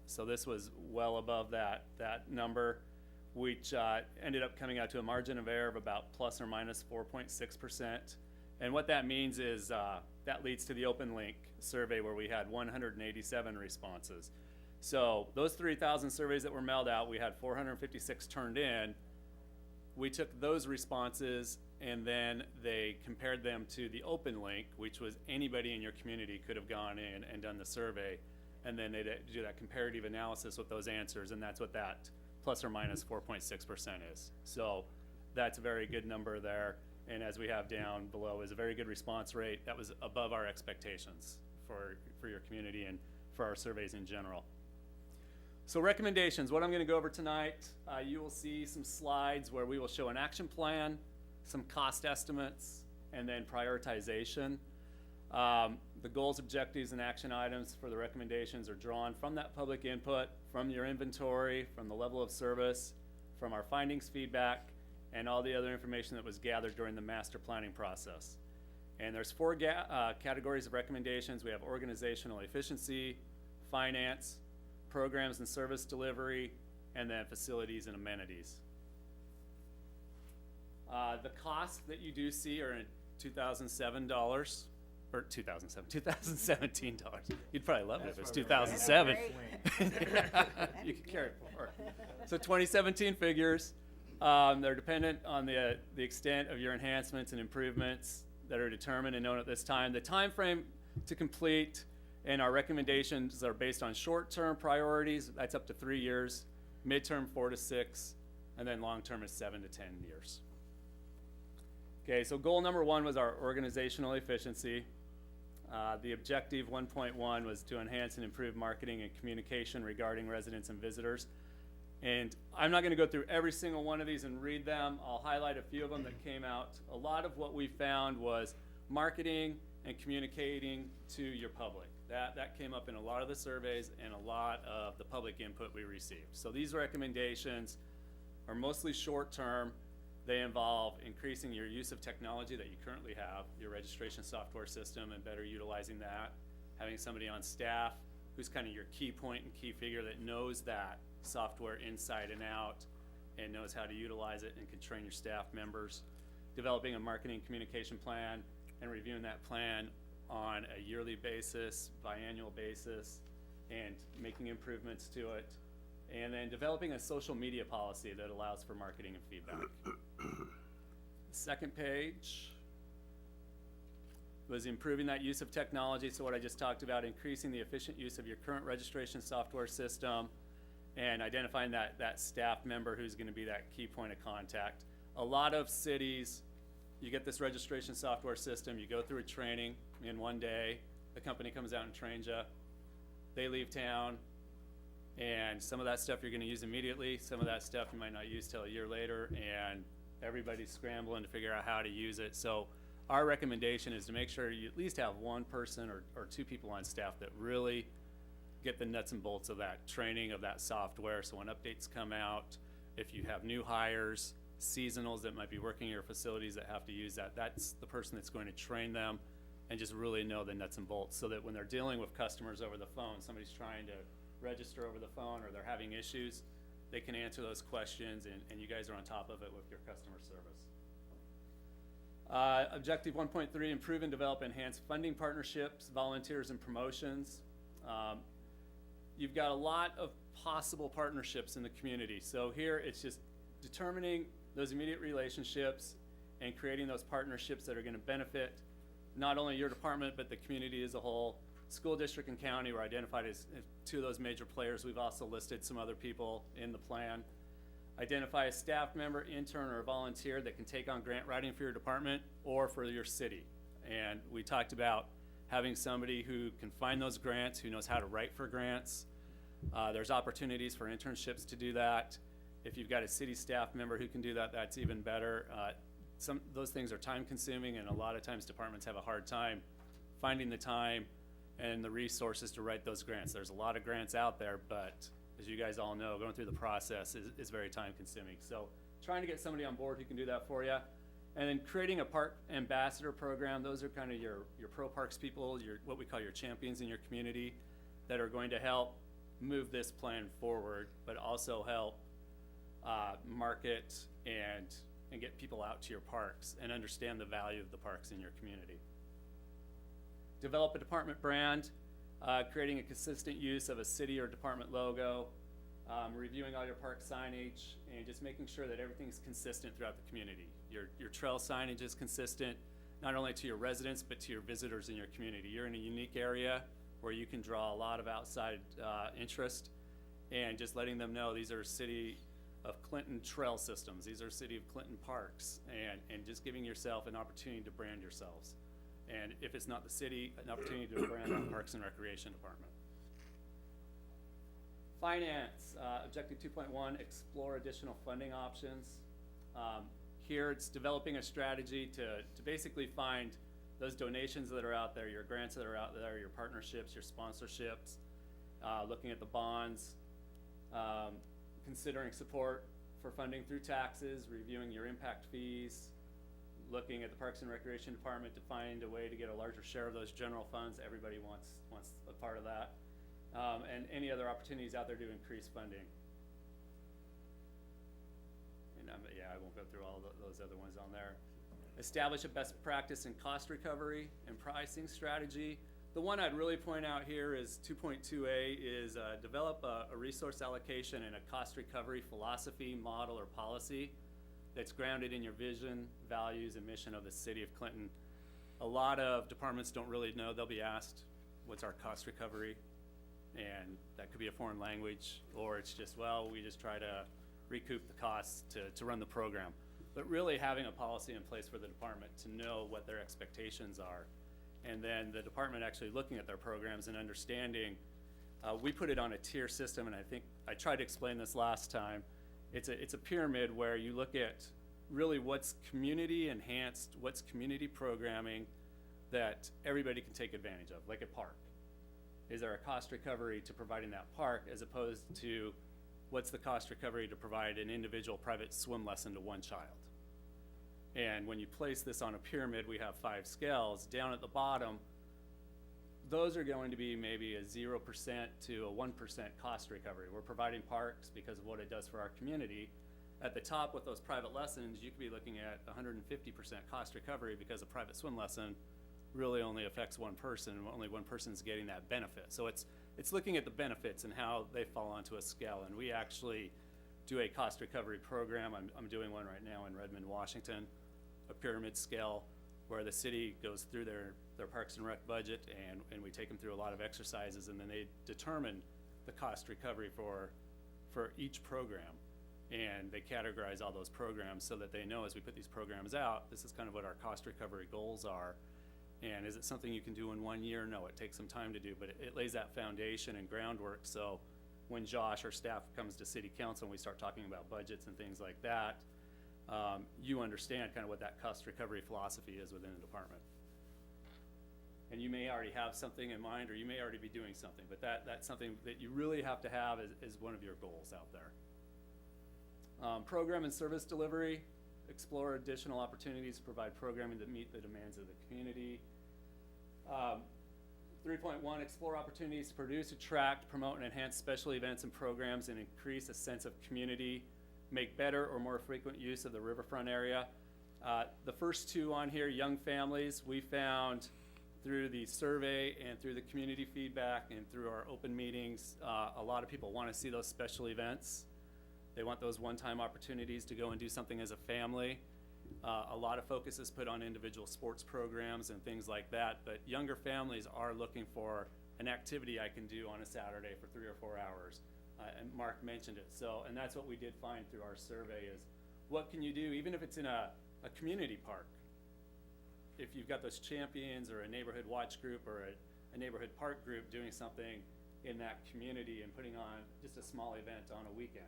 So this was well above that number, which ended up coming out to a margin of error of about plus or minus 4.6%. And what that means is that leads to the open link survey where we had 187 responses. So those 3,000 surveys that were mailed out, we had 456 turned in. We took those responses and then they compared them to the open link, which was anybody in your community could have gone in and done the survey. And then they do that comparative analysis with those answers, and that's what that plus or minus 4.6% is. So that's a very good number there. And as we have down below is a very good response rate. That was above our expectations for your community and for our surveys in general. So recommendations, what I'm gonna go over tonight, you will see some slides where we will show an action plan, some cost estimates, and then prioritization. The goals, objectives, and action items for the recommendations are drawn from that public input, from your inventory, from the level of service, from our findings feedback, and all the other information that was gathered during the master planning process. And there's four categories of recommendations. We have organizational efficiency, finance, programs and service delivery, and then facilities and amenities. The costs that you do see are in $2017 dollars. You'd probably love it if it was 2007. You could carry it forward. So 2017 figures. They're dependent on the extent of your enhancements and improvements that are determined and known at this time. The time frame to complete and our recommendations are based on short-term priorities. That's up to 3 years. Midterm 4 to 6, and then long-term is 7 to 10 years. Okay, so goal number 1 was our organizational efficiency. The objective 1.1 was to enhance and improve marketing and communication regarding residents and visitors. And I'm not going to go through every single one of these and read them. I'll highlight a few of them that came out. A lot of what we found was marketing and communicating to your public. That came up in a lot of the surveys and a lot of the public input we received. So these recommendations are mostly short-term. They involve increasing your use of technology that you currently have, your registration software system, and better utilizing that. Having somebody on staff who's kind of your key point and key figure that knows that software inside and out and knows how to utilize it and can train your staff members. Developing a marketing communication plan and reviewing that plan on a yearly basis, biannual basis, and making improvements to it. And then developing a social media policy that allows for marketing and feedback. Second page was improving that use of technology. So what I just talked about, increasing the efficient use of your current registration software system and identifying that staff member who's going to be that key point of contact. A lot of cities, you get this registration software system, you go through a training in one day, the company comes out and trains you, they leave town, and some of that stuff you're going to use immediately, some of that stuff you might not use till a year later, and everybody's scrambling to figure out how to use it. So our recommendation is to make sure you at least have one person or 2 people on staff that really get the nuts and bolts of that training of that software. So when updates come out, if you have new hires, seasonals that might be working in your facilities that have to use that, that's the person that's going to train them and just really know the nuts and bolts, so that when they're dealing with customers over the phone, somebody's trying to register over the phone or they're having issues, they can answer those questions, and you guys are on top of it with your customer service. Objective 1.3, improve and develop enhanced funding partnerships, volunteers, and promotions. You've got a lot of possible partnerships in the community. So here it's just determining those immediate relationships and creating those partnerships that are going to benefit not only your department but the community as a whole. School district and county were identified as 2 of those major players. We've also listed some other people in the plan. Identify a staff member, intern, or volunteer that can take on grant writing for your department or for your city. And we talked about having somebody who can find those grants, who knows how to write for grants. There's opportunities for internships to do that. If you've got a city staff member who can do that, that's even better. Those things are time consuming, and a lot of times departments have a hard time finding the time and the resources to write those grants. There's a lot of grants out there, but as you guys all know, going through the process is very time consuming. So trying to get somebody on board who can do that for you. And then creating a park ambassador program. Those are kind of your pro parks people, what we call your champions in your community, that are going to help move this plan forward, but also help market and get people out to your parks and understand the value of the parks in your community. Develop a department brand, creating a consistent use of a city or department logo, reviewing all your park signage, and just making sure that everything's consistent throughout the community. Your trail signage is consistent, not only to your residents, but to your visitors in your community. You're in a unique area where you can draw a lot of outside interest, and just letting them know these are City of Clinton trail systems, these are City of Clinton parks, and just giving yourself an opportunity to brand yourselves. And if it's not the city, an opportunity to brand our Parks and Recreation Department. Finance, objective 2.1, explore additional funding options. Here it's developing a strategy to basically find those donations that are out there, your grants that are out there, your partnerships, your sponsorships, looking at the bonds, considering support for funding through taxes, reviewing your impact fees, looking at the Parks and Recreation Department to find a way to get a larger share of those general funds. Everybody wants a part of that. And any other opportunities out there to increase funding. And yeah, I won't go through all those other ones on there. Establish a best practice in cost recovery and pricing strategy. The one I'd really point out here is 2.2A is develop a resource allocation and a cost recovery philosophy, model, or policy that's grounded in your vision, values, and mission of the city of Clinton. A lot of departments don't really know. They'll be asked, what's our cost recovery? And that could be a foreign language, or it's just, well, we just try to recoup the costs to run the program. But really having a policy in place for the department to know what their expectations are. And then the department actually looking at their programs and understanding. We put it on a tier system, and I think I tried to explain this last time. It's a pyramid where you look at really what's community enhanced, what's community programming that everybody can take advantage of, like a park. Is there a cost recovery to providing that park as opposed to what's the cost recovery to provide an individual private swim lesson to one child? And when you place this on a pyramid, we have 5 scales. Down at the bottom, those are going to be maybe a 0% to a 1% cost recovery. We're providing parks because of what it does for our community. At the top with those private lessons, you could be looking at 150% cost recovery because a private swim lesson really only affects one person, and only one person's getting that benefit. So it's looking at the benefits and how they fall onto a scale. And we actually do a cost recovery program. I'm doing one right now in Redmond, Washington, a pyramid scale where the city goes through their Parks and Rec budget, and we take them through a lot of exercises, and then they determine the cost recovery for each program. And they categorize all those programs so that they know as we put these programs out, this is kind of what our cost recovery goals are. And is it something you can do in 1 year? No, it takes some time to do, but it lays that foundation and groundwork. So when Josh, our staff, comes to city council and we start talking about budgets and things like that, you understand kind of what that cost recovery philosophy is within the department. And you may already have something in mind, or you may already be doing something, but that's something that you really have to have as one of your goals out there. Program and service delivery. Explore additional opportunities to provide programming that meet the demands of the community. 3.1, explore opportunities to produce, attract, promote, and enhance special events and programs and increase a sense of community. Make better or more frequent use of the riverfront area. The first 2 on here, young families, we found through the survey and through the community feedback and through our open meetings, a lot of people want to see those special events. They want those one-time opportunities to go and do something as a family. A lot of focus is put on individual sports programs and things like that, but younger families are looking for an activity I can do on a Saturday for 3 or 4 hours. And Mark mentioned it. So, and that's what we did find through our survey is what can you do, even if it's in a community park. If you've got those champions or a neighborhood watch group or a neighborhood park group doing something in that community and putting on just a small event on a weekend.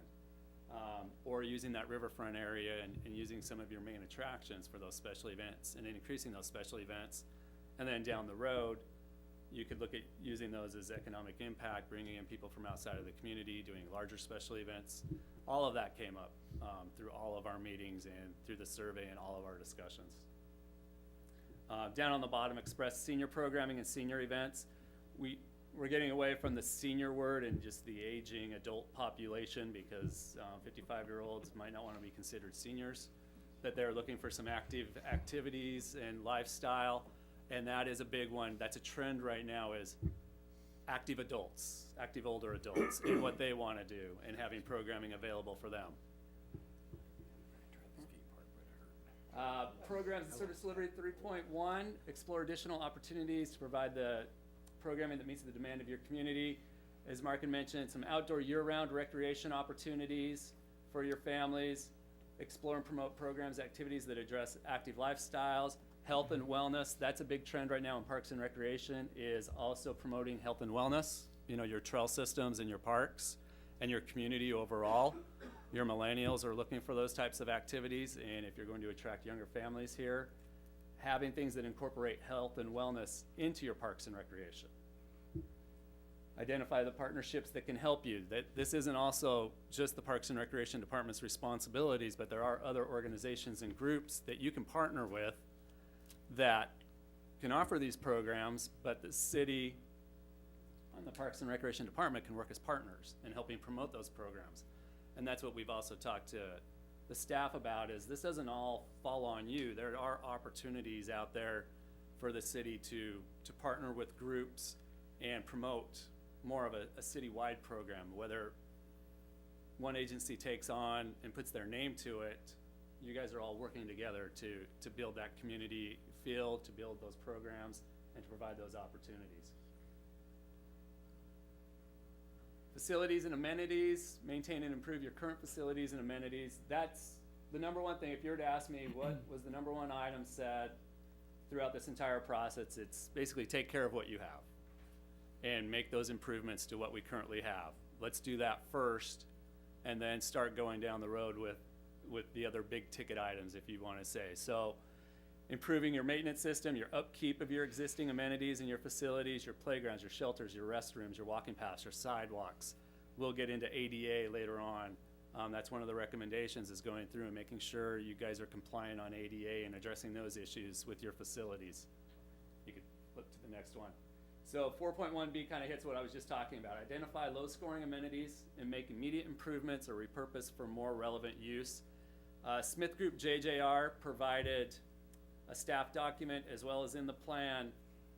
Or using that riverfront area and using some of your main attractions for those special events and increasing those special events. And then down the road, you could look at using those as economic impact, bringing in people from outside of the community, doing larger special events. All of that came up through all of our meetings and through the survey and all of our discussions. Down on the bottom, express senior programming and senior events. We're getting away from the senior word and just the aging adult population because 55-year-olds might not want to be considered seniors, that they're looking for some active activities and lifestyle, and that is a big one. That's a trend right now is active adults, active older adults, and what they want to do and having programming available for them. Programs and service delivery 3.1, explore additional opportunities to provide the programming that meets the demand of your community. As Mark had mentioned, some outdoor year-round recreation opportunities for your families. Explore and promote programs, activities that address active lifestyles, health and wellness. That's a big trend right now in Parks and Recreation, is also promoting health and wellness. You know, your trail systems and your parks and your community overall. Your millennials are looking for those types of activities, and if you're going to attract younger families here, having things that incorporate health and wellness into your Parks and Recreation. Identify the partnerships that can help you. That this isn't also just the Parks and Recreation Department's responsibilities, but there are other organizations and groups that you can partner with that can offer these programs, but the city and the Parks and Recreation Department can work as partners in helping promote those programs. And that's what we've also talked to the staff about, is this doesn't all fall on you. There are opportunities out there for the city to partner with groups and promote more of a citywide program, whether one agency takes on and puts their name to it. You guys are all working together to build that community feel, to build those programs, and to provide those opportunities. Facilities and amenities, maintain and improve your current facilities and amenities. That's the number one thing. If you were to ask me what was the number one item said throughout this entire process, it's basically take care of what you have and make those improvements to what we currently have. Let's do that first, and then start going down the road with the other big ticket items, if you want to say. So improving your maintenance system, your upkeep of your existing amenities and your facilities, your playgrounds, your shelters, your restrooms, your walking paths, your sidewalks. We'll get into ADA later on. That's one of the recommendations, is going through and making sure you guys are compliant on ADA and addressing those issues with your facilities. You could flip to the next one. So 4.1B kind of hits what I was just talking about. Identify low-scoring amenities and make immediate improvements or repurpose for more relevant use. Smith Group JJR provided a staff document, as well as in the plan,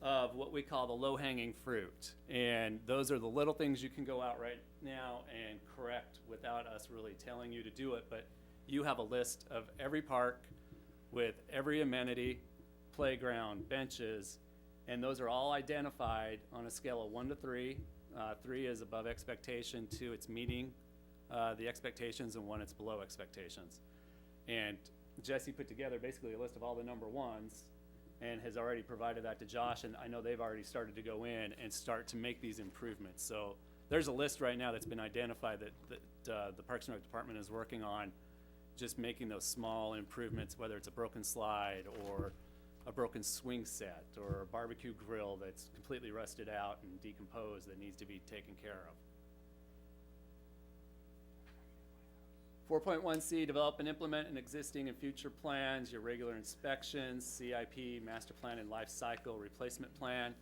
of what we call the low-hanging fruit. And those are the little things you can go out right now and correct without us really telling you to do it. But you have a list of every park with every amenity, playground, benches, and those are all identified on a scale of 1 to 3. 3 is above expectation, 2 it's meeting the expectations, and 1 it's below expectations. And Jesse put together basically a list of all the number ones and has already provided that to Josh, and I know they've already started to go in and start to make these improvements. So there's a list right now that's been identified that the Parks and Rec Department is working on, just making those small improvements, whether it's a broken slide or a broken swing set or a barbecue grill that's completely rusted out and decomposed that needs to be taken care of. 4.1C, develop and implement an existing and future plans, your regular inspections, CIP, master plan and life cycle replacement plan.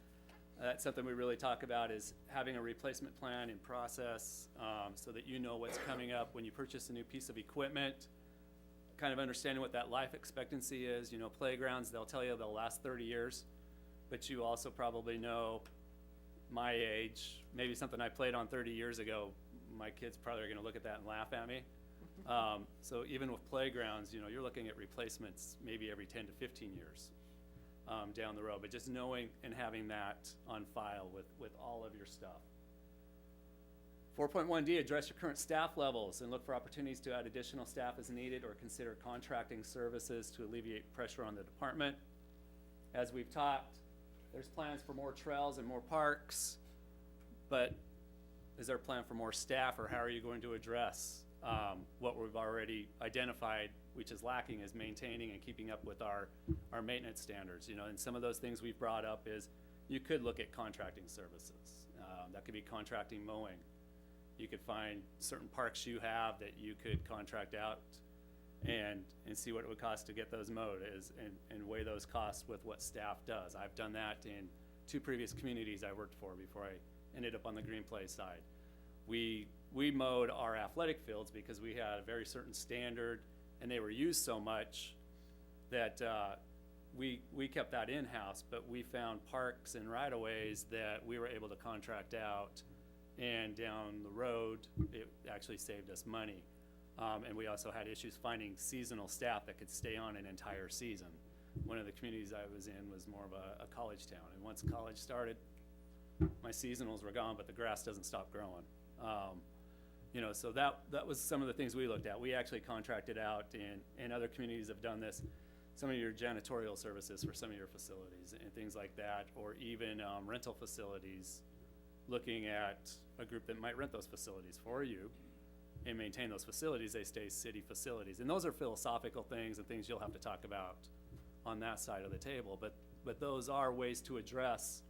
That's something we really talk about, is having a replacement plan in process, so that you know what's coming up when you purchase a new piece of equipment, kind of understanding what that life expectancy is. You know, playgrounds, they'll tell you they'll last 30 years, but you also probably know my age, maybe something I played on 30 years ago, my kids probably are gonna look at that and laugh at me. So even with playgrounds, you know, you're looking at replacements maybe every 10 to 15 years down the road, but just knowing and having that on file with all of your stuff. 4.1D, address your current staff levels and look for opportunities to add additional staff as needed, or consider contracting services to alleviate pressure on the department. As we've talked, there's plans for more trails and more parks, but is there a plan for more staff, or how are you going to address what we've already identified, which is lacking, is maintaining and keeping up with our maintenance standards. You know, and some of those things we've brought up is you could look at contracting services. That could be contracting mowing. You could find certain parks you have that you could contract out and see what it would cost to get those mowed, and weigh those costs with what staff does. I've done that in 2 previous communities I worked for before I ended up on the Green Play side. We mowed our athletic fields because we had a very certain standard, and they were used so much that we kept that in-house, but we found parks and right-of-ways that we were able to contract out, and down the road, it actually saved us money. And we also had issues finding seasonal staff that could stay on an entire season. One of the communities I was in was more of a college town, and once college started, my seasonals were gone, but the grass doesn't stop growing. You know, so that was some of the things we looked at. We actually contracted out, and other communities have done this, some of your janitorial services for some of your facilities and things like that, or even rental facilities, looking at a group that might rent those facilities for you and maintain those facilities. They stay city facilities, and those are philosophical things and things you'll have to talk about on that side of the table, but those are ways to address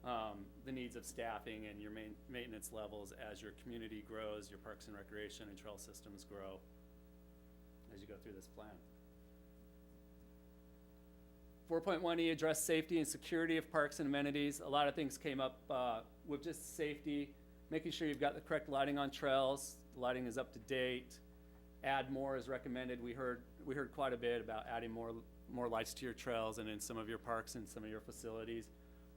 the needs of staffing and your maintenance levels as your community grows, your parks and recreation and trail systems grow as you go through this plan. 4.1E, address safety and security of parks and amenities. A lot of things came up with just safety, making sure you've got the correct lighting on trails, the lighting is up to date. Add more is recommended. We heard quite a bit about adding more lights to your trails and in some of your parks and some of your facilities.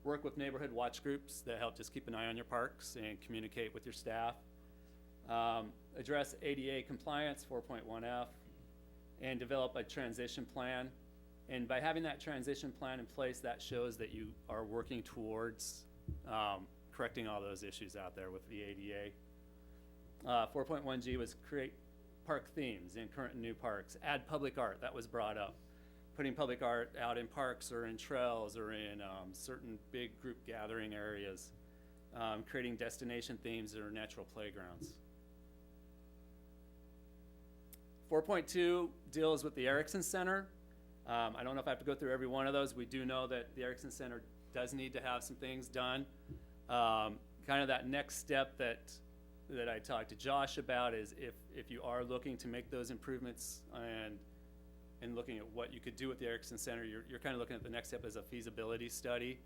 Work with neighborhood watch groups that help just keep an eye on your parks and communicate with your staff. Address ADA compliance, 4.1F, and develop a transition plan. And by having that transition plan in place, that shows that you are working towards correcting all those issues out there with the ADA. 4.1G was create park themes in current and new parks. Add public art, that was brought up. Putting public art out in parks or in trails or in certain big group gathering areas. Creating destination themes or natural playgrounds. 4.2 deals with the Erickson Center. I don't know if I have to go through every one of those. We do know that the Erickson Center does need to have some things done. Kind of that next step that I talked to Josh about is if you are looking to make those improvements and looking at what you could do with the Erickson Center, you're kind of looking at the next step as a feasibility study.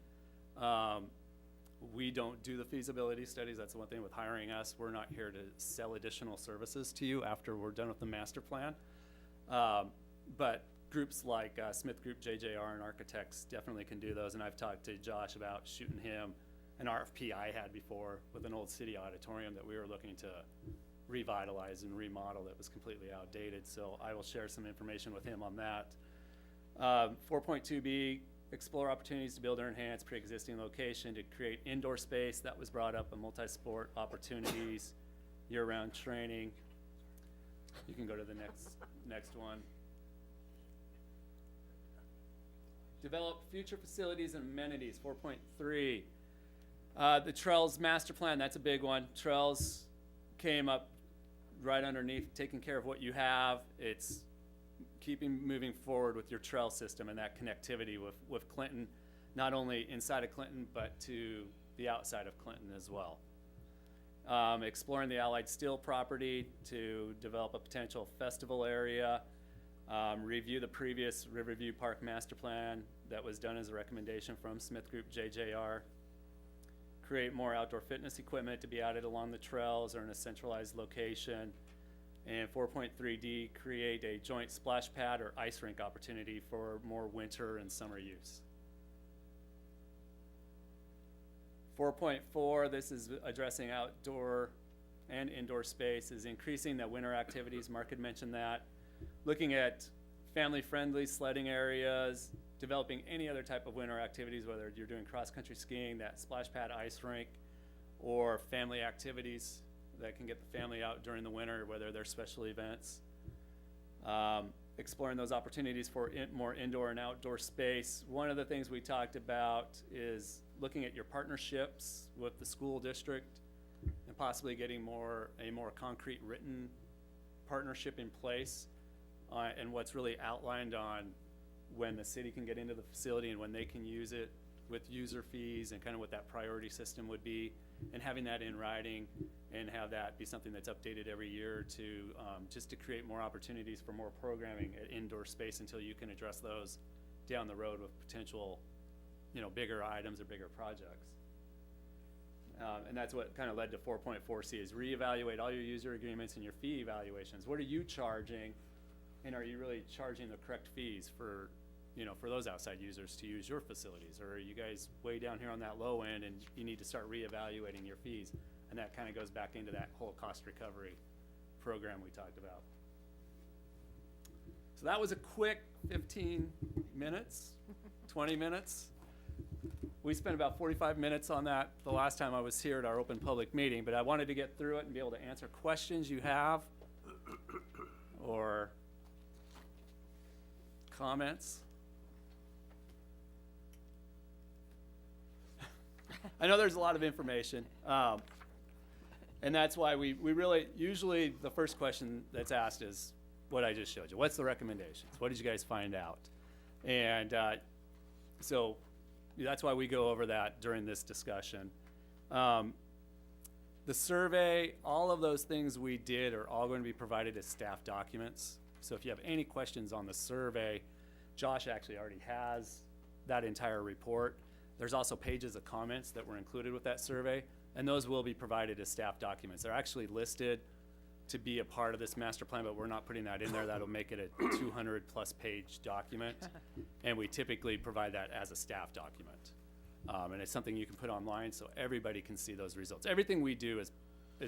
We don't do the feasibility studies. That's the one thing with hiring us. We're not here to sell additional services to you after we're done with the master plan. But groups like Smith Group, JJR, and architects definitely can do those. And I've talked to Josh about shooting him an RFP I had before with an old city auditorium that we were looking to revitalize and remodel that was completely outdated. So I will share some information with him on that. 4.2B, explore opportunities to build or enhance pre-existing location to create indoor space. That was brought up, a multi-sport opportunities, year-round training. You can go to the next one. Develop future facilities and amenities, 4.3. The Trails Master Plan, that's a big one. Trails came up right underneath taking care of what you have. It's keeping moving forward with your trail system and that connectivity with Clinton, not only inside of Clinton, but to the outside of Clinton as well. Exploring the Allied Steel property to develop a potential festival area. Review the previous Riverview Park Master Plan that was done as a recommendation from Smith Group JJR. Create more outdoor fitness equipment to be added along the trails or in a centralized location. And 4.3D, create a joint splash pad or ice rink opportunity for more winter and summer use. 4.4, this is addressing outdoor and indoor space, is increasing the winter activities. Mark had mentioned that. Looking at family-friendly sledding areas, developing any other type of winter activities, whether you're doing cross-country skiing, that splash pad ice rink, or family activities that can get the family out during the winter, whether they're special events. Exploring those opportunities for more indoor and outdoor space. One of the things we talked about is looking at your partnerships with the school district and possibly getting a more concrete written partnership in place. And what's really outlined on when the city can get into the facility and when they can use it with user fees and kind of what that priority system would be, and having that in writing and have that be something that's updated every year to just to create more opportunities for more programming at indoor space until you can address those down the road with potential, bigger items or bigger projects. And that's what kind of led to 4.4C is reevaluate all your user agreements and your fee evaluations. What are you charging? And are you really charging the correct fees for those outside users to use your facilities? Or are you guys way down here on that low end and you need to start reevaluating your fees? And that kind of goes back into that whole cost recovery program we talked about. So that was a quick 15 minutes, 20 minutes. We spent about 45 minutes on that the last time I was here at our open public meeting, but I wanted to get through it and be able to answer questions you have or comments. I know there's a lot of information, and that's why we really, usually the first question that's asked is what I just showed you. What's the recommendations? What did you guys find out? And so that's why we go over that during this discussion. The survey, all of those things we did are all going to be provided as staff documents. So if you have any questions on the survey, Josh actually already has that entire report. There's also pages of comments that were included with that survey, and those will be provided as staff documents. They're actually listed to be a part of this master plan, but we're not putting that in there. That'll make it a 200+ page document, and we typically provide that as a staff document. And it's something you can put online so everybody can see those results. Everything we do is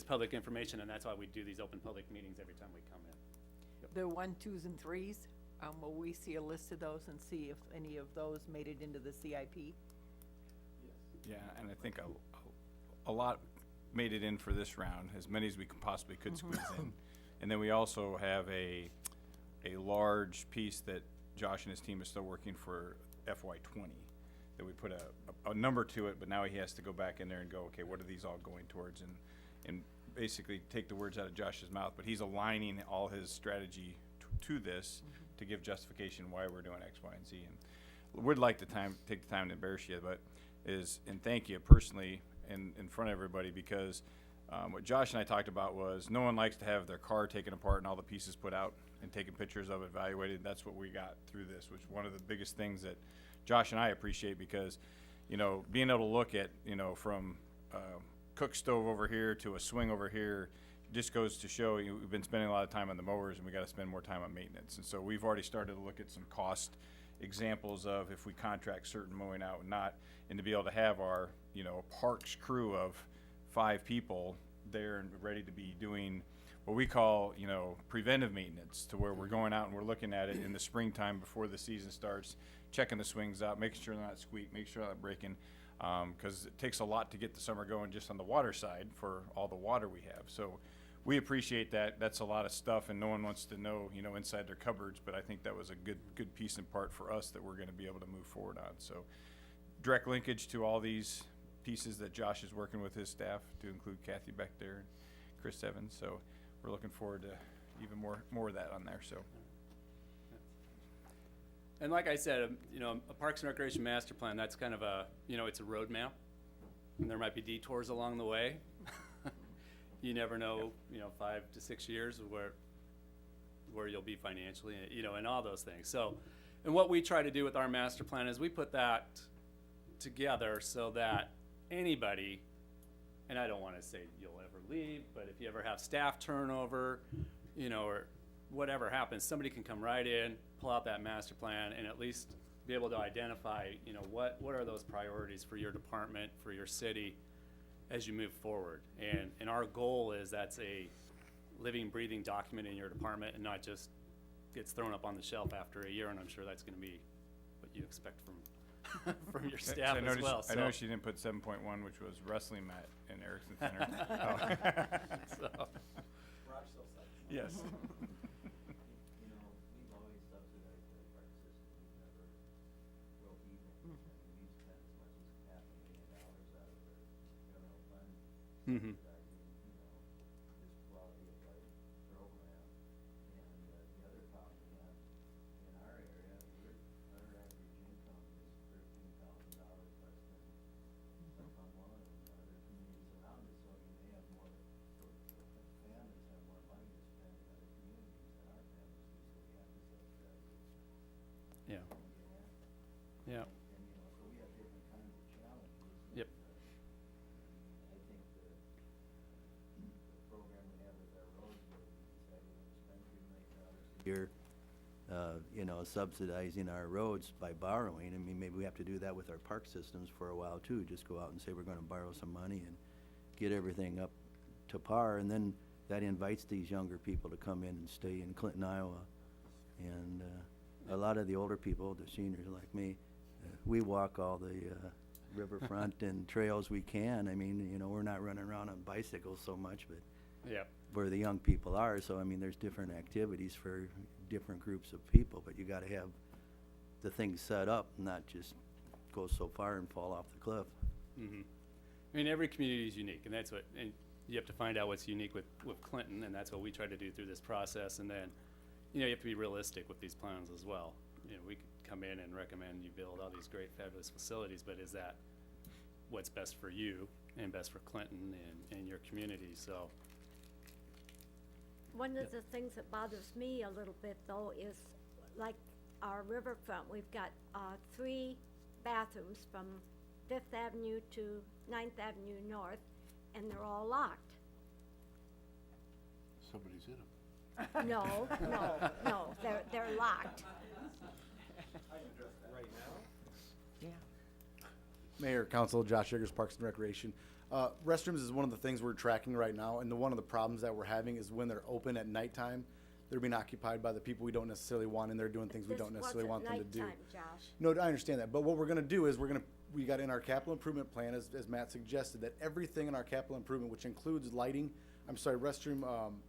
public information, and that's why we do these open public meetings every time we come in. The 1, 2s, and 3s, will we see a list of those and see if any of those made it into the CIP? Yeah, and I think a lot made it in for this round, as many as we possibly could squeeze in. And then we also have a large piece that Josh and his team is still working for FY20, that we put a number to it, but now he has to go back in there and go, okay, what are these all going towards? And basically take the words out of Josh's mouth, but he's aligning all his strategy to this to give justification why we're doing X, Y, and Z. And would like to take the time to embarrass you, and thank you personally in front of everybody, because what Josh and I talked about was no one likes to have their car taken apart and all the pieces put out and taking pictures of it, evaluated. That's what we got through this, which is one of the biggest things that Josh and I appreciate, because, being able to look at, from cook stove over here to a swing over here, just goes to show you we've been spending a lot of time on the mowers, and we got to spend more time on maintenance. And so we've already started to look at some cost examples of if we contract certain mowing out and not, and to be able to have our, parks crew of 5 people there and ready to be doing what we call, preventive maintenance, to where we're going out and we're looking at it in the springtime before the season starts, checking the swings out, making sure they're not squeak, making sure they're not breaking, because it takes a lot to get the summer going just on the water side for all the water we have. So we appreciate that. That's a lot of stuff, and no one wants to know, inside their cupboards, but I think that was a good piece and part for us that we're going to be able to move forward on. So direct linkage to all these pieces that Josh is working with his staff, to include Kathy back there and Chris Evans. So we're looking forward to even more of that on there. So. And like I said, a Parks and Recreation master plan, that's kind of a, it's a roadmap, and there might be detours along the way. You never know, 5 to 6 years where you'll be financially, and all those things. So, and what we try to do with our master plan is we put that together so that anybody, and I don't want to say you'll ever leave, but if you ever have staff turnover, or whatever happens, somebody can come right in, pull out that master plan, and at least be able to identify, what are those priorities for your department, for your city, as you move forward. And our goal is that's a living, breathing document in your department, and not just gets thrown up on the shelf after a year. And I'm sure that's going to be what you expect from your staff as well. I know she didn't put 7.1, which was wrestling mat in Erickson Center. So. Yes. We've always subsidized the park system. We've never broke even. I mean, we've spent as much as $500,000 out of the general fund subsidizing, this quality of life program. And the other problem we have in our area, our average income is $13,000 less than Tonawanda and other communities around us. So you may have more, so families have more money to spend in other communities than our families do, so we have to subsidize it. Yeah. Yeah. And, so we have different kinds of challenges. Yep. I think the program we have with our roads, where we decided we're gonna spend $3 million a year, subsidizing our roads by borrowing. I mean, maybe we have to do that with our park systems for a while too, just go out and say we're gonna borrow some money and get everything up to par, and then that invites these younger people to come in and stay in Clinton, Iowa. And a lot of the older people, the seniors like me, we walk all the riverfront and trails we can. I mean, we're not running around on bicycles so much, but Yep. where the young people are. So, I mean, there's different activities for different groups of people, but you gotta have the things set up, not just go so far and fall off the cliff. Mm-hmm. I mean, every community is unique, and that's and you have to find out what's unique with Clinton, and that's what we try to do through this process. And then, you have to be realistic with these plans as well. you know, we could come in and recommend you build all these great fabulous facilities, but is that what's best for you and best for Clinton and your community? So, One of the things that bothers me a little bit though is like our riverfront, we've got, 3 bathrooms from Fifth Avenue to 9th Avenue North, and they're all locked. Somebody's in them. No, they're locked. Yeah. Mayor, Council, Josh Eggers, Parks and Recreation. Restrooms is one of the things we're tracking right now, and one of the problems that we're having is when they're open at nighttime, they're being occupied by the people we don't necessarily want, and they're doing things we don't necessarily want them to do. This wasn't nighttime, Josh. No, I understand that, but what we're gonna do is we got in our capital improvement plan, as Matt suggested, that everything in our capital improvement, which includes restroom,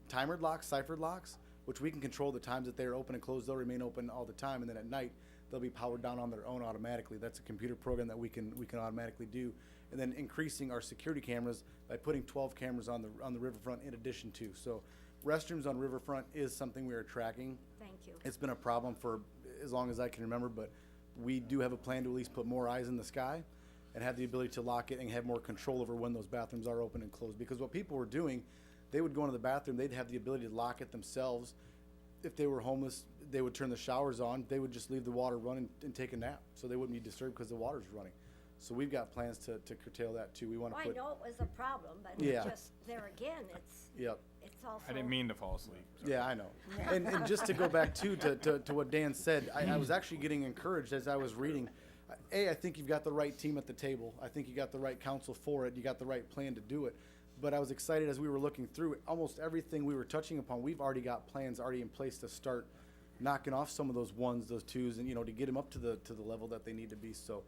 timered locks, ciphered locks, which we can control the times that they're open and closed, they'll remain open all the time, and then at night, they'll be powered down on their own automatically. That's a computer program that we can automatically do. And then increasing our security cameras by putting 12 cameras on the riverfront in addition to. So restrooms on riverfront is something we are tracking. Thank you. It's been a problem for as long as I can remember, but we do have a plan to at least put more eyes in the sky and have the ability to lock it and have more control over when those bathrooms are open and closed. Because what people were doing, they would go into the bathroom, they'd have the ability to lock it themselves. If they were homeless, they would turn the showers on, they would just leave the water running and take a nap. So they wouldn't be disturbed because the water's running. So we've got plans to curtail that too. We want to Well, I put. know it was a problem, but Yeah. just there again, Yep. it's also. I didn't mean to fall asleep. Sorry. Yeah, I know. And just to go back to what Dan said, I was actually getting encouraged as I was reading. I think you've got the right team at the table. I think you got the right counsel for it. You got the right plan to do it. But I was excited as we were looking through it. Almost everything we were touching upon, we've already got plans already in place to start knocking off some of those 1s, those 2s, and to get them up to the level that they need to be. So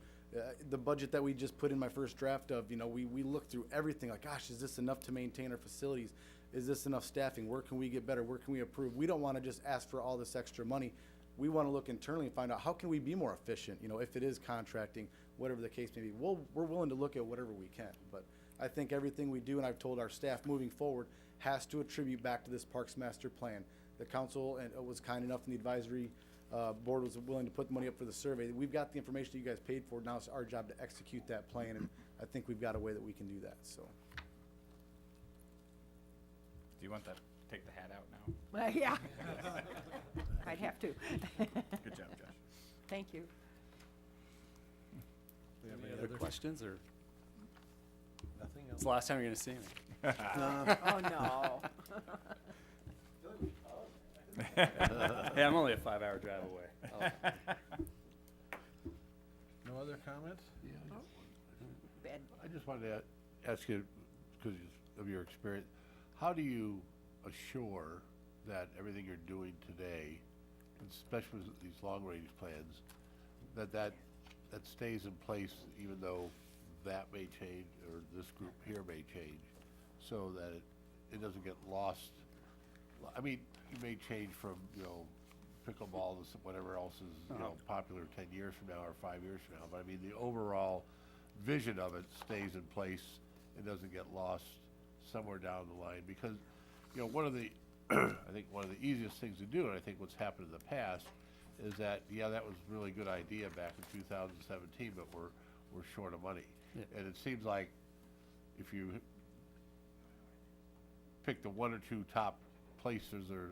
the budget that we just put in my first draft of, we looked through everything like, gosh, is this enough to maintain our facilities? Is this enough staffing? Where can we get better? Where can we improve? We don't want to just ask for all this extra money. We want to look internally and find out how can we be more efficient, if it is contracting, whatever the case may be. We're willing to look at whatever we can. But I think everything we do, and I've told our staff moving forward, has to attribute back to this Parks Master Plan. The council was kind enough, and the advisory board was willing to put the money up for the survey. We've got the information that you guys paid for. Now it's our job to execute that plan, and I think we've got a way that we can do that. So. Do you want that? Take the hat out now. Well, yeah. I'd have to. Good job, Josh. Thank you. any other questions, or Nothing it's else? the last time you're gonna see me? Oh, no. Hey, I'm only a 5-hour drive away. No other comments? Bad. I just wanted to ask you, because of your experience, how do you assure that everything you're doing today, especially with these long-range plans, that stays in place even though that may change or this group here may change, so that it doesn't get lost? I mean, you may change from, pickleball to whatever else is, popular 10 years from now or 5 years from now, but I mean, the overall vision of it stays in place and doesn't get lost somewhere down the line. Because, one of the, I think one of the easiest things to do, and I think what's happened in the past, is that, that was a really good idea back in 2017, but we're short of money. Yeah. And it seems like if you pick the 1 or 2 top places or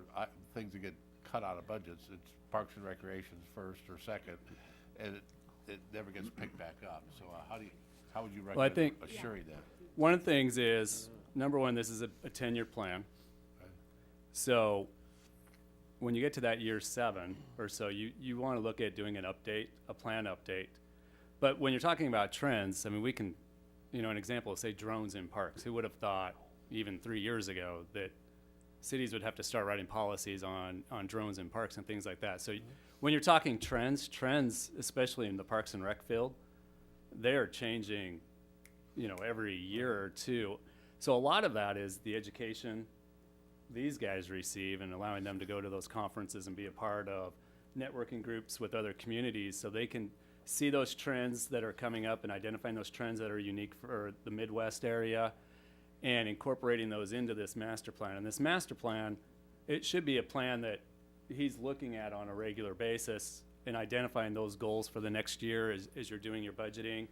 things that get cut out of budgets, it's Parks and Recreation's first or second, and it never gets picked back up. So how would you Well, I recommend think- assuring that? One of the things is, number one, this is a 10-year plan. Right. So when you get to that year 7 or so, you want to look at doing an update, a plan update. But when you're talking about trends, I mean, we can, an example of, say, drones in parks. Who would have thought even 3 years ago that cities would have to start writing policies on drones in parks and things like that? So when you're talking trends, especially in the Parks and Rec field, they're changing, every year or two. So a lot of that is the education these guys receive and allowing them to go to those conferences and be a part of networking groups with other communities so they can see those trends that are coming up and identifying those trends that are unique for the Midwest area and incorporating those into this master plan. And this master plan, it should be a plan that he's looking at on a regular basis and identifying those goals for the next year as you're doing your budgeting,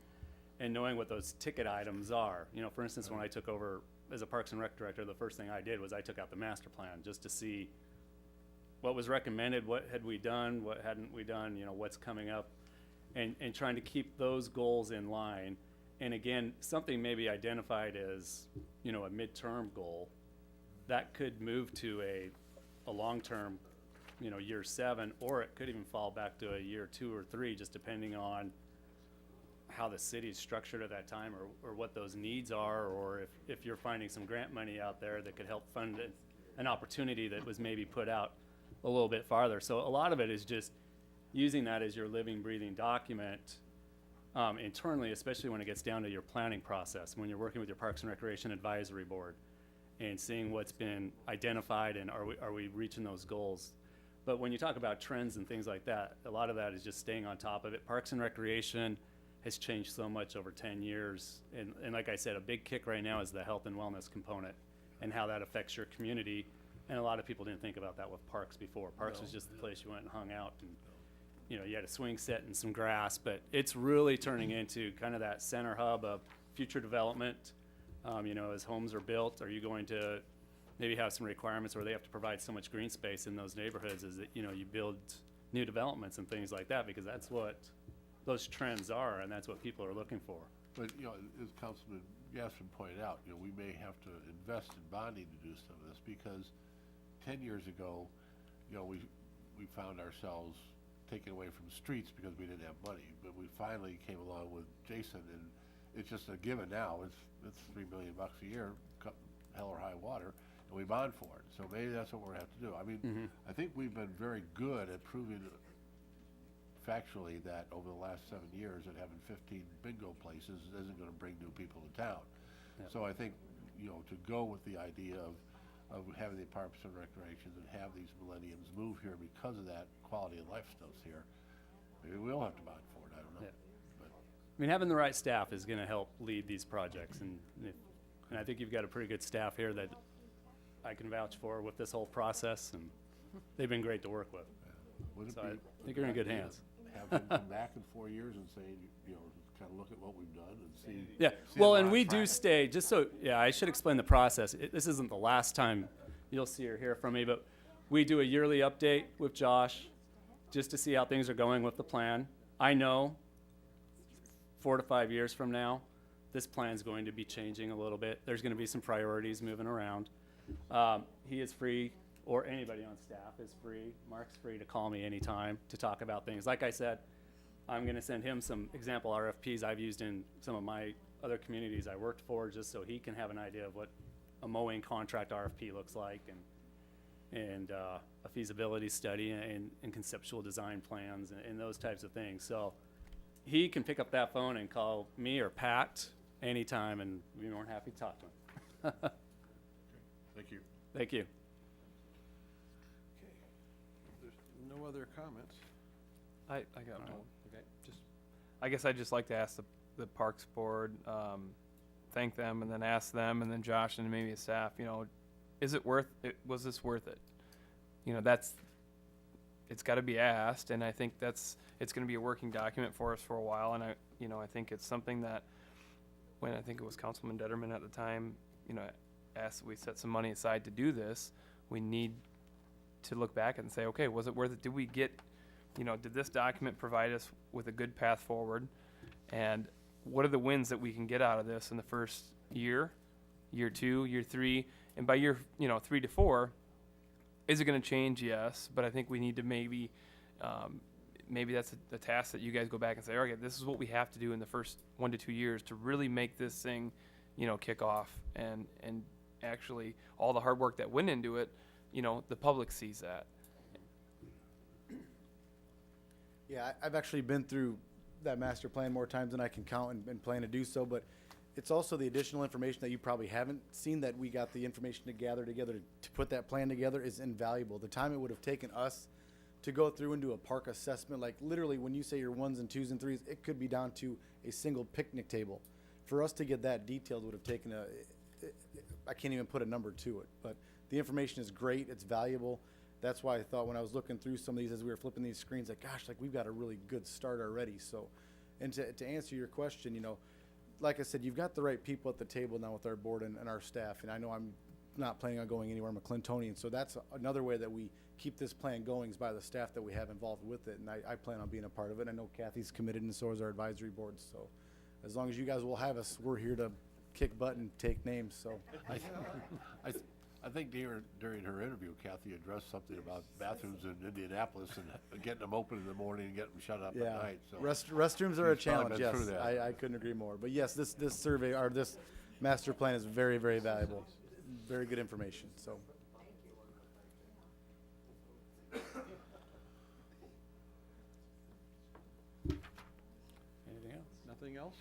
and knowing what those ticket items are. You know, for instance, when I took over as a Parks and Rec director, the first thing I did was I took out the master plan just to see what was recommended, what had we done, what hadn't we done, you know, what's coming up, and trying to keep those goals in line. And again, something maybe identified as, you know, a midterm goal, that could move to a long-term, you know, year 7, or it could even fall back to a year 2 or 3, just depending on how the city is structured at that time, or what those needs are, or if you're finding some grant money out there that could help fund an opportunity that was maybe put out a little bit farther. So a lot of it is just using that as your living, breathing document internally, especially when it gets down to your planning process, when you're working with your Parks and Recreation Advisory Board and seeing what's been identified and are we reaching those goals. But when you talk about trends and things like that, a lot of that is just staying on top of it. Parks and Recreation has changed so much over 10 years. And like I said, a big kick right now is the health and wellness component and how that affects your community. And a lot of people didn't think about that with parks before. Parks was just the place you went and hung out, and you know, you had a swing set and some grass, but it's really turning into kind of that center hub of future development. You know, as homes are built, are you going to maybe have some requirements where they have to provide so much green space in those neighborhoods, is that, you know, you build new developments and things like that, because that's what those trends are, and that's what people are looking for. But, you know, as Councilman Gaston pointed out, you know, we may have to invest in bonding to do some of this, because 10 years ago, you know, we found ourselves taken away from the streets because we didn't have money. But we finally came along with Jason, and it's just a given now. It's $3 million a year, hell or high water, and we bond for it. So maybe that's what we're gonna have to do. I mean, I think we've been very good at proving factually that over the last 7 years that having 15 bingo places isn't gonna bring new people to town. Yep. So I think, you know, to go with the idea of having the Parks and Recreation and have these millenniums move here because of that quality of life stuff's here, maybe we'll have to bond for it, I don't know. Yeah. But I mean, having the right staff is gonna help lead these projects, and I think you've got a pretty good staff here that I can vouch for with this whole process, and they've been great to work with. would it So be I think you're in good idea to hands. have them come back in 4 years and say, you know, kind of look at what we've done and see. Yeah, see well, a and lot we of do track. stay, just so, yeah, I should explain the process. This isn't the last time you'll see or hear from me, but we do a yearly update with Josh just to see how things are going with the plan. I know 4 to 5 years from now, this plan's going to be changing a little bit. There's gonna be some priorities moving around. He is free, or anybody on staff is free. Mark's free to call me anytime to talk about things. Like I said, I'm gonna send him some example RFPs I've used in some of my other communities I worked for, just so he can have an idea of what a mowing contract RFP looks like, and a feasibility study and conceptual design plans and those types of things. So he can pick up that phone and call me or Pat anytime, and we'd be more than happy to talk to him. Thank you. Thank you. Okay. If there's no other comments. I got one. Okay, just, I guess I'd just like to ask the Parks Board, thank them, and then ask them, and then Josh, and maybe the staff, you know, is it worth it? Was this worth it? You know, it's gotta be asked, and I think it's gonna be a working document for us for a while, and I think it's something that, when I think it was Councilman Detterman at the time, you know, asked that we set some money aside to do this, we need to look back and say, okay, was it worth it? Did we get, you know, did this document provide us with a good path forward? And what are the wins that we can get out of this in the first year, year 2, year 3, and by year, 3 to 4, is it going to change? Yes, but I think we need to maybe that's the task that you guys go back and say, okay, this is what we have to do in the first 1 to 2 years to really make this thing, kick off, and actually all the hard work that went into it, the public sees that. Yeah, I've actually been through that master plan more times than I can count and plan to do so, but it's also the additional information that you probably haven't seen that we got the information to gather together to put that plan together is invaluable. The time it would have taken us to go through and do a park assessment, like literally when you say your 1s and 2s and 3s, it could be down to a single picnic table. For us to get that detailed would have taken I can't even put a number to it, but the information is great, it's valuable, That's why I thought when I was looking through some of these as we were flipping these screens, like, gosh, like we've got a really good start already. So, and to answer your question, you know, like I said, you've got the right people at the table now with our board and our staff. And I know I'm not planning on going anywhere. I'm a Clintonian. So that's another way that we keep this plan going is by the staff that we have involved with it. And I plan on being a part of it. I know Kathy's committed and so is our advisory board. So as long as you guys will have us, we're here to kick butt and take names. So I think during her interview, Kathy addressed something about bathrooms in Indianapolis and getting them open in the morning and getting them shut up at night. So restrooms are a she's probably challenge. been Yes, through that. I couldn't agree more. But yes, this survey or this master plan is very, very valuable. Very good information. So. Anything else? Nothing else?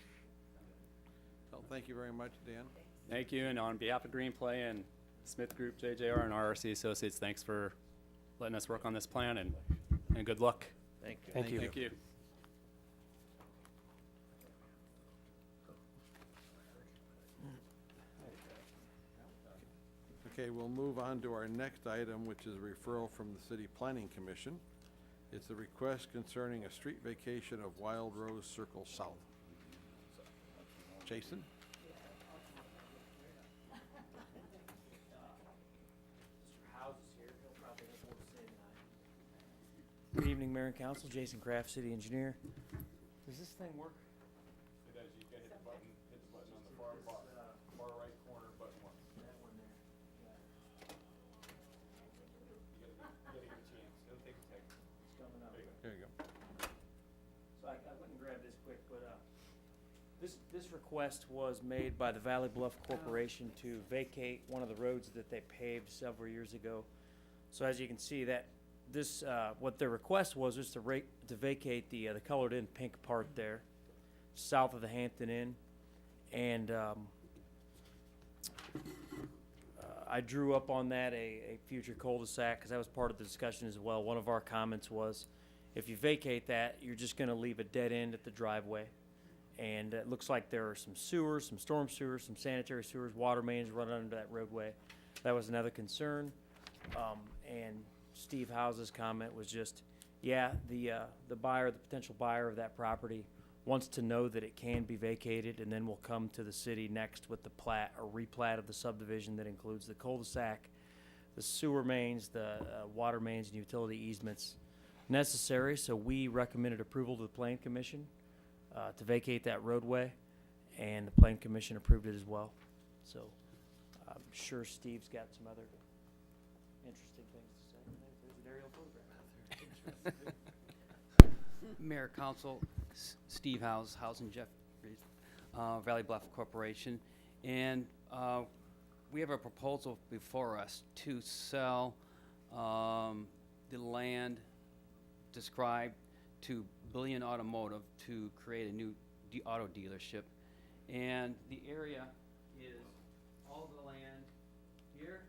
Well, thank you very much, Dan. Thank you, and on behalf of Green Play and Smith Group, JJR, and RRC Associates, thanks for letting us work on this plan, and good luck. Thank you. Thank you. Thank you. Okay, we'll move on to our next item, which is a referral from the City Planning Commission. It's a request concerning a street vacation of Wild Rose Circle South. Jason? Good evening, Mayor and Council. Jason Kraft, City Engineer. Does this thing work? It does, you gotta hit the button on the far right corner, button one. That one there. You gotta get a chance, it'll take a second. It's coming up. There you go. So I went and grabbed this quick, but this request was made by the Valley Bluff Corporation to vacate one of the roads that they paved several years ago. So as you can see, that this what their request was to vacate the colored in pink part there, south of the Hampton Inn, and I drew up on that a future cul-de-sac because that was part of the discussion as well. One of our comments was, if you vacate that, you're just going to leave a dead end at the driveway. And it looks like there are some sewers, some storm sewers, some sanitary sewers, water mains running under that roadway. That was another concern. And Steve House's comment was just, yeah, the buyer, the potential buyer of that property wants to know that it can be vacated, and then we'll come to the city next with the plat or replat of the subdivision that includes the cul-de-sac, the sewer mains, the water mains, and utility easements necessary. So we recommended approval to the Plan Commission to vacate that roadway, and the Plan Commission approved it as well. So I'm sure Steve's got some other interesting things to say. There's an aerial photograph. Mayor, Council, Steve House, Housing Jeffries, Valley Bluff Corporation, and we have a proposal before us to sell the land described to Billion Automotive to create a new auto dealership, and the area is all the land here,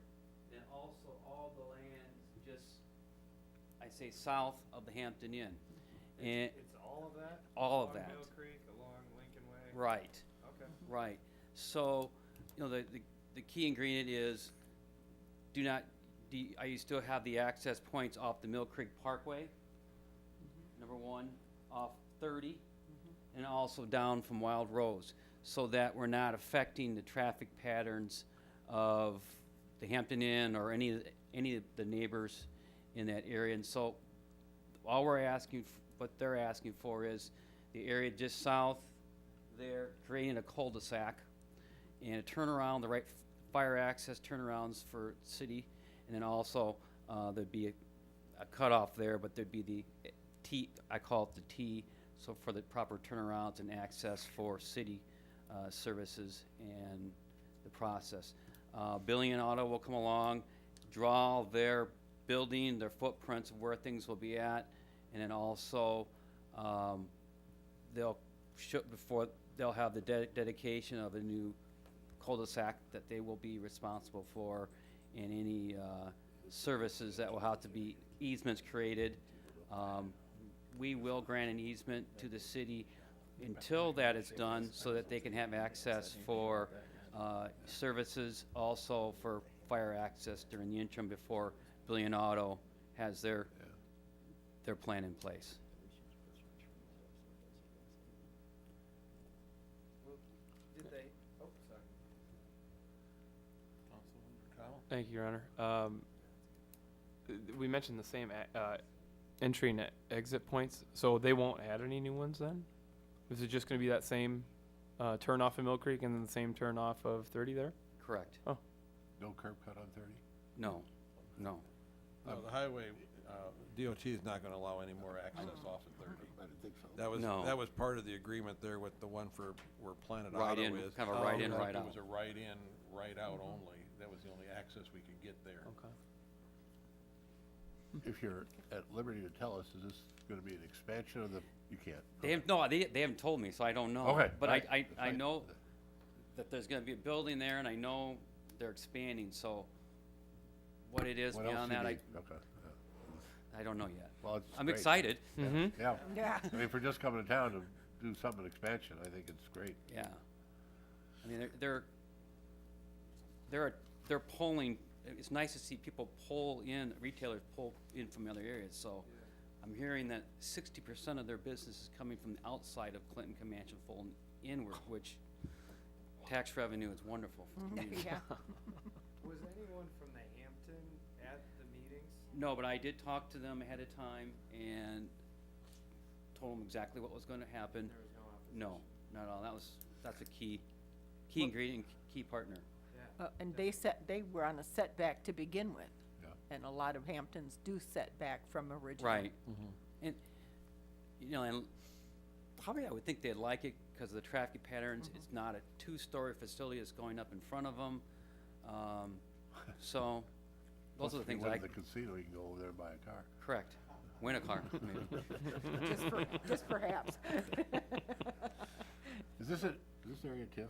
and also all the land just, I say, south of the Hampton Inn. And It's all of that? all of Along that. Mill Creek, along Lincoln Way? Right. Okay. Right. So, you know, the key ingredient is you still have the access points off the Mill Creek Parkway, number one, off 30, and also down from Wild Rose, so that we're not affecting the traffic patterns of the Hampton Inn or any of the neighbors in that area. And so all we're asking, what they're asking for is the area just south there, creating a cul-de-sac and a turnaround, the right fire access turnarounds for city, and then also there'd be a cutoff there, but there'd be the T, I call it the T, so for the proper turnarounds and access for city services and the process. Billion Auto will come along, draw their building, their footprints of where things will be at, and then also they'll have the dedication of a new cul-de-sac that they will be responsible for, and any services that will have to be easements created. We will grant an easement to the city until that is done, so that they can have access for services, also for fire access during the interim before Billion Auto has their plan in place. Did they, oh, sorry. Councilmember Connell? Thank you, Your Honor. We mentioned the same entry and exit points, so they won't add any new ones then? Is it just gonna be that same turn off of Mill Creek and then the same turn off of 30 there? Correct. No curb cut on 30? No, no. No, the highway, DOT is not gonna allow any more access off at 30. I didn't think so. No. That was part of the agreement there with the one for where Planet Right Auto in, is. kind of a right in, right It out. was a right in, right out only. That was the only access we could get there. Okay. If you're at liberty to tell us, is this gonna be an expansion of the, you can't? They have, no, they haven't told me, so I don't know. Okay, But alright, I that's fine. know that there's gonna be a building there, and I know they're expanding, so what it is What else beyond you that, need? Okay, yeah. I don't know yet. Well, it's I'm great. excited, Mm-hmm. Yeah, Yeah. I mean, for just coming to town to do something expansion, I think it's great. yeah. I mean, they're pulling, it's nice to see people pull in, retailers pull in from other areas, so I'm hearing that 60% of their business is coming from the outside of Clinton, Comanche, and Fulton inward, which tax revenue is wonderful for communities. Yeah. Was anyone from the Hampton at the meetings? No, but I did talk to them ahead of time and told them exactly what was gonna happen. There was no opposition? No, not at all. That's a key ingredient, key partner. Yeah. And they were on a setback to begin with. Yeah. And a lot of Hamptons do set back from original. Right. And, you know, and probably I would think they'd like it because of the traffic patterns. It's not a two-story facility that's going up in front of them. So, those are the things Once I, you win the casino, you can go over there and buy a car. correct. Win a car, maybe. Just perhaps. Is this area TIF'd?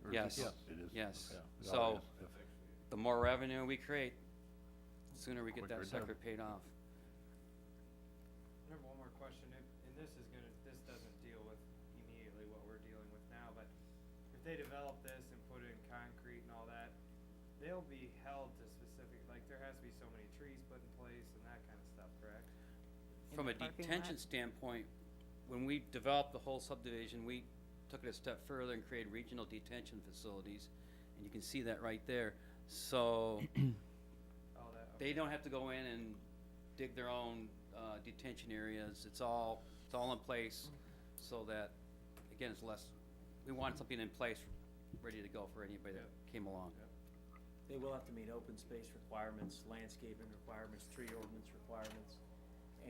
Or is Yes. it- It is? Yes. Okay. It So- always is TIF'd. The more revenue we create, the sooner we get Quicker that done. sucker paid off. I have one more question, and this doesn't deal with immediately what we're dealing with now, but if they develop this and put in concrete and all that, they'll be held to specific, like, there has to be so many trees put in place and that kind of stuff, correct? From a the parking detention lot? standpoint, when we developed the whole subdivision, we took it a step further and created regional detention facilities. And you can see that right there. So All that, they don't have to go in and dig their own detention areas. It's all in place so that, again, it's less, we want something in place ready to go for anybody that came along. They will have to meet open space requirements, landscaping requirements, tree ordinance requirements,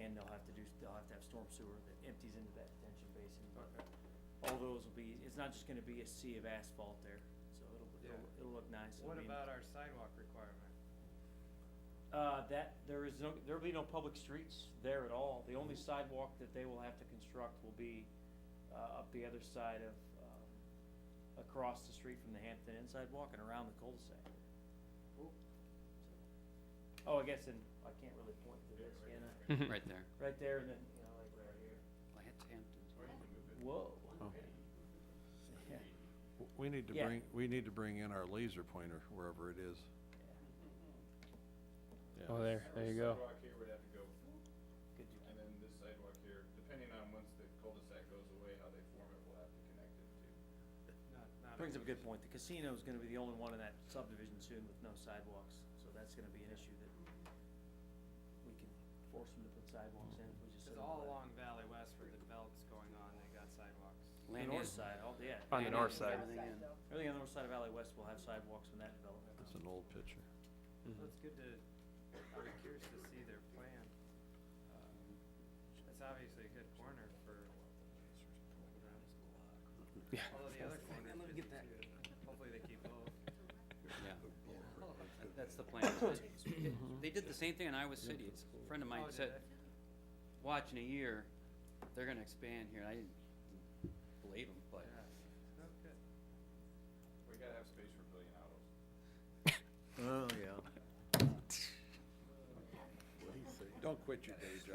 and they'll have to have storm sewer that empties into that detention basin. But all those will be, it's not just gonna be a sea of asphalt there, so it'll look nice. What about our sidewalk requirement? There'll be no public streets there at all. The only sidewalk that they will have to construct will be, up the other side of, across the street from the Hampton Inn sidewalk and around the cul-de-sac. Oh, I guess, and I can't really point to this, can I? Right there. Right there, and then, like right here. That's Hamptons. Whoa. Oh. Yeah. We need to Yeah. we need to bring in our laser pointer wherever it is. Yeah. Oh, there you go. Sidewalk here would have to go, Good deal. and then this sidewalk here, depending on once the cul-de-sac goes away, how they form it, we'll have to connect it to. Not Brings up a good point. The casino's gonna be the only one in that subdivision soon with no sidewalks, so that's gonna be an issue that we can force them to put sidewalks in if we just. Cause set all them along Valley West where the development's going on, they got sidewalks. The Land north is- side, yeah. On the north side. Everything in. Everything on the north side of Valley West will have sidewalks when that development That's comes. an old picture. So it's good to, I'll be curious to see their plan. It's obviously a good corner for. Yeah. Although the other corner is busy too. Hopefully they keep both. Yeah. That's the plan. They did the same thing in Iowa City. It's a friend of mine Oh, did said, they? watch in a year, they're gonna expand here. I didn't believe him, but. Yeah. Oh, good. We gotta have space for 1 billion autos. Oh, yeah. Don't quit your day job.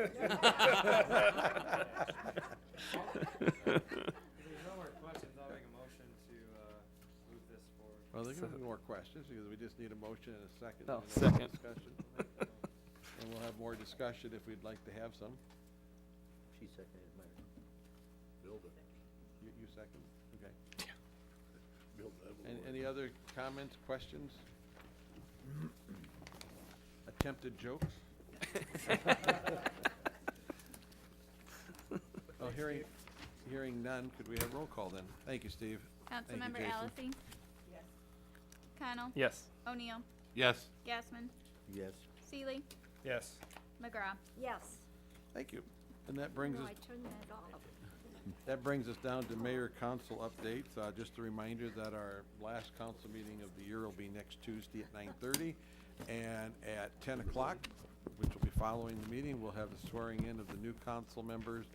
If there's no more questions, I'll make a motion to, move this forward. Well, there can be more questions because we just need a motion and a second. Oh, and no second. Discussion. And we'll have more discussion if we'd like to have some. She seconded my. Build it. You second? Okay. Build that. Any other comments, questions? Attempted jokes? Well, hearing none, could we have roll call then? Thank you, Steve. Thank you, Councilmember Jason. Allison. Yes. Connell. Yes. O'Neill. Yes. Gassman. Yes. Seeley. Yes. McGraw. Yes. Thank you. And that brings No, us, I turned that off. that brings us down to mayor council updates. Just a reminder that our last council meeting of the year will be next Tuesday at 9:30. And at 10 o'clock, which will be following the meeting, we'll have the swearing in of the new council members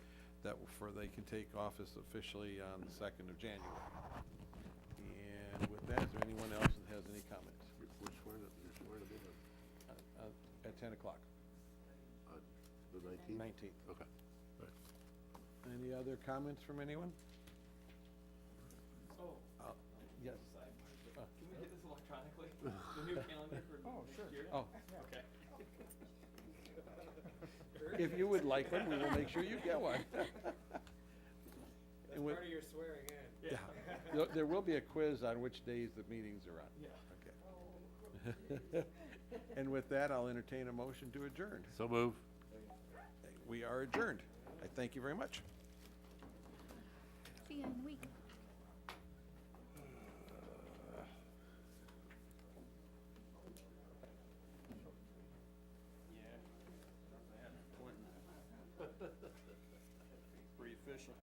they can take office officially on the 2nd of January. And with that, is there anyone else that has any comments? You're swearing them in At 10 o'clock, on the 19th? 19th. Okay. Any other comments from anyone? Oh, Yes. can we get this electronically? The new calendar for next year? Oh, Okay. if you would like one, we will make sure you get one. And with- your swearing in. Yeah. There will be a quiz on which days the meetings are on. Yeah. Okay. And with that, I'll entertain a motion to adjourn. So move. We are adjourned. I thank you very much. See you in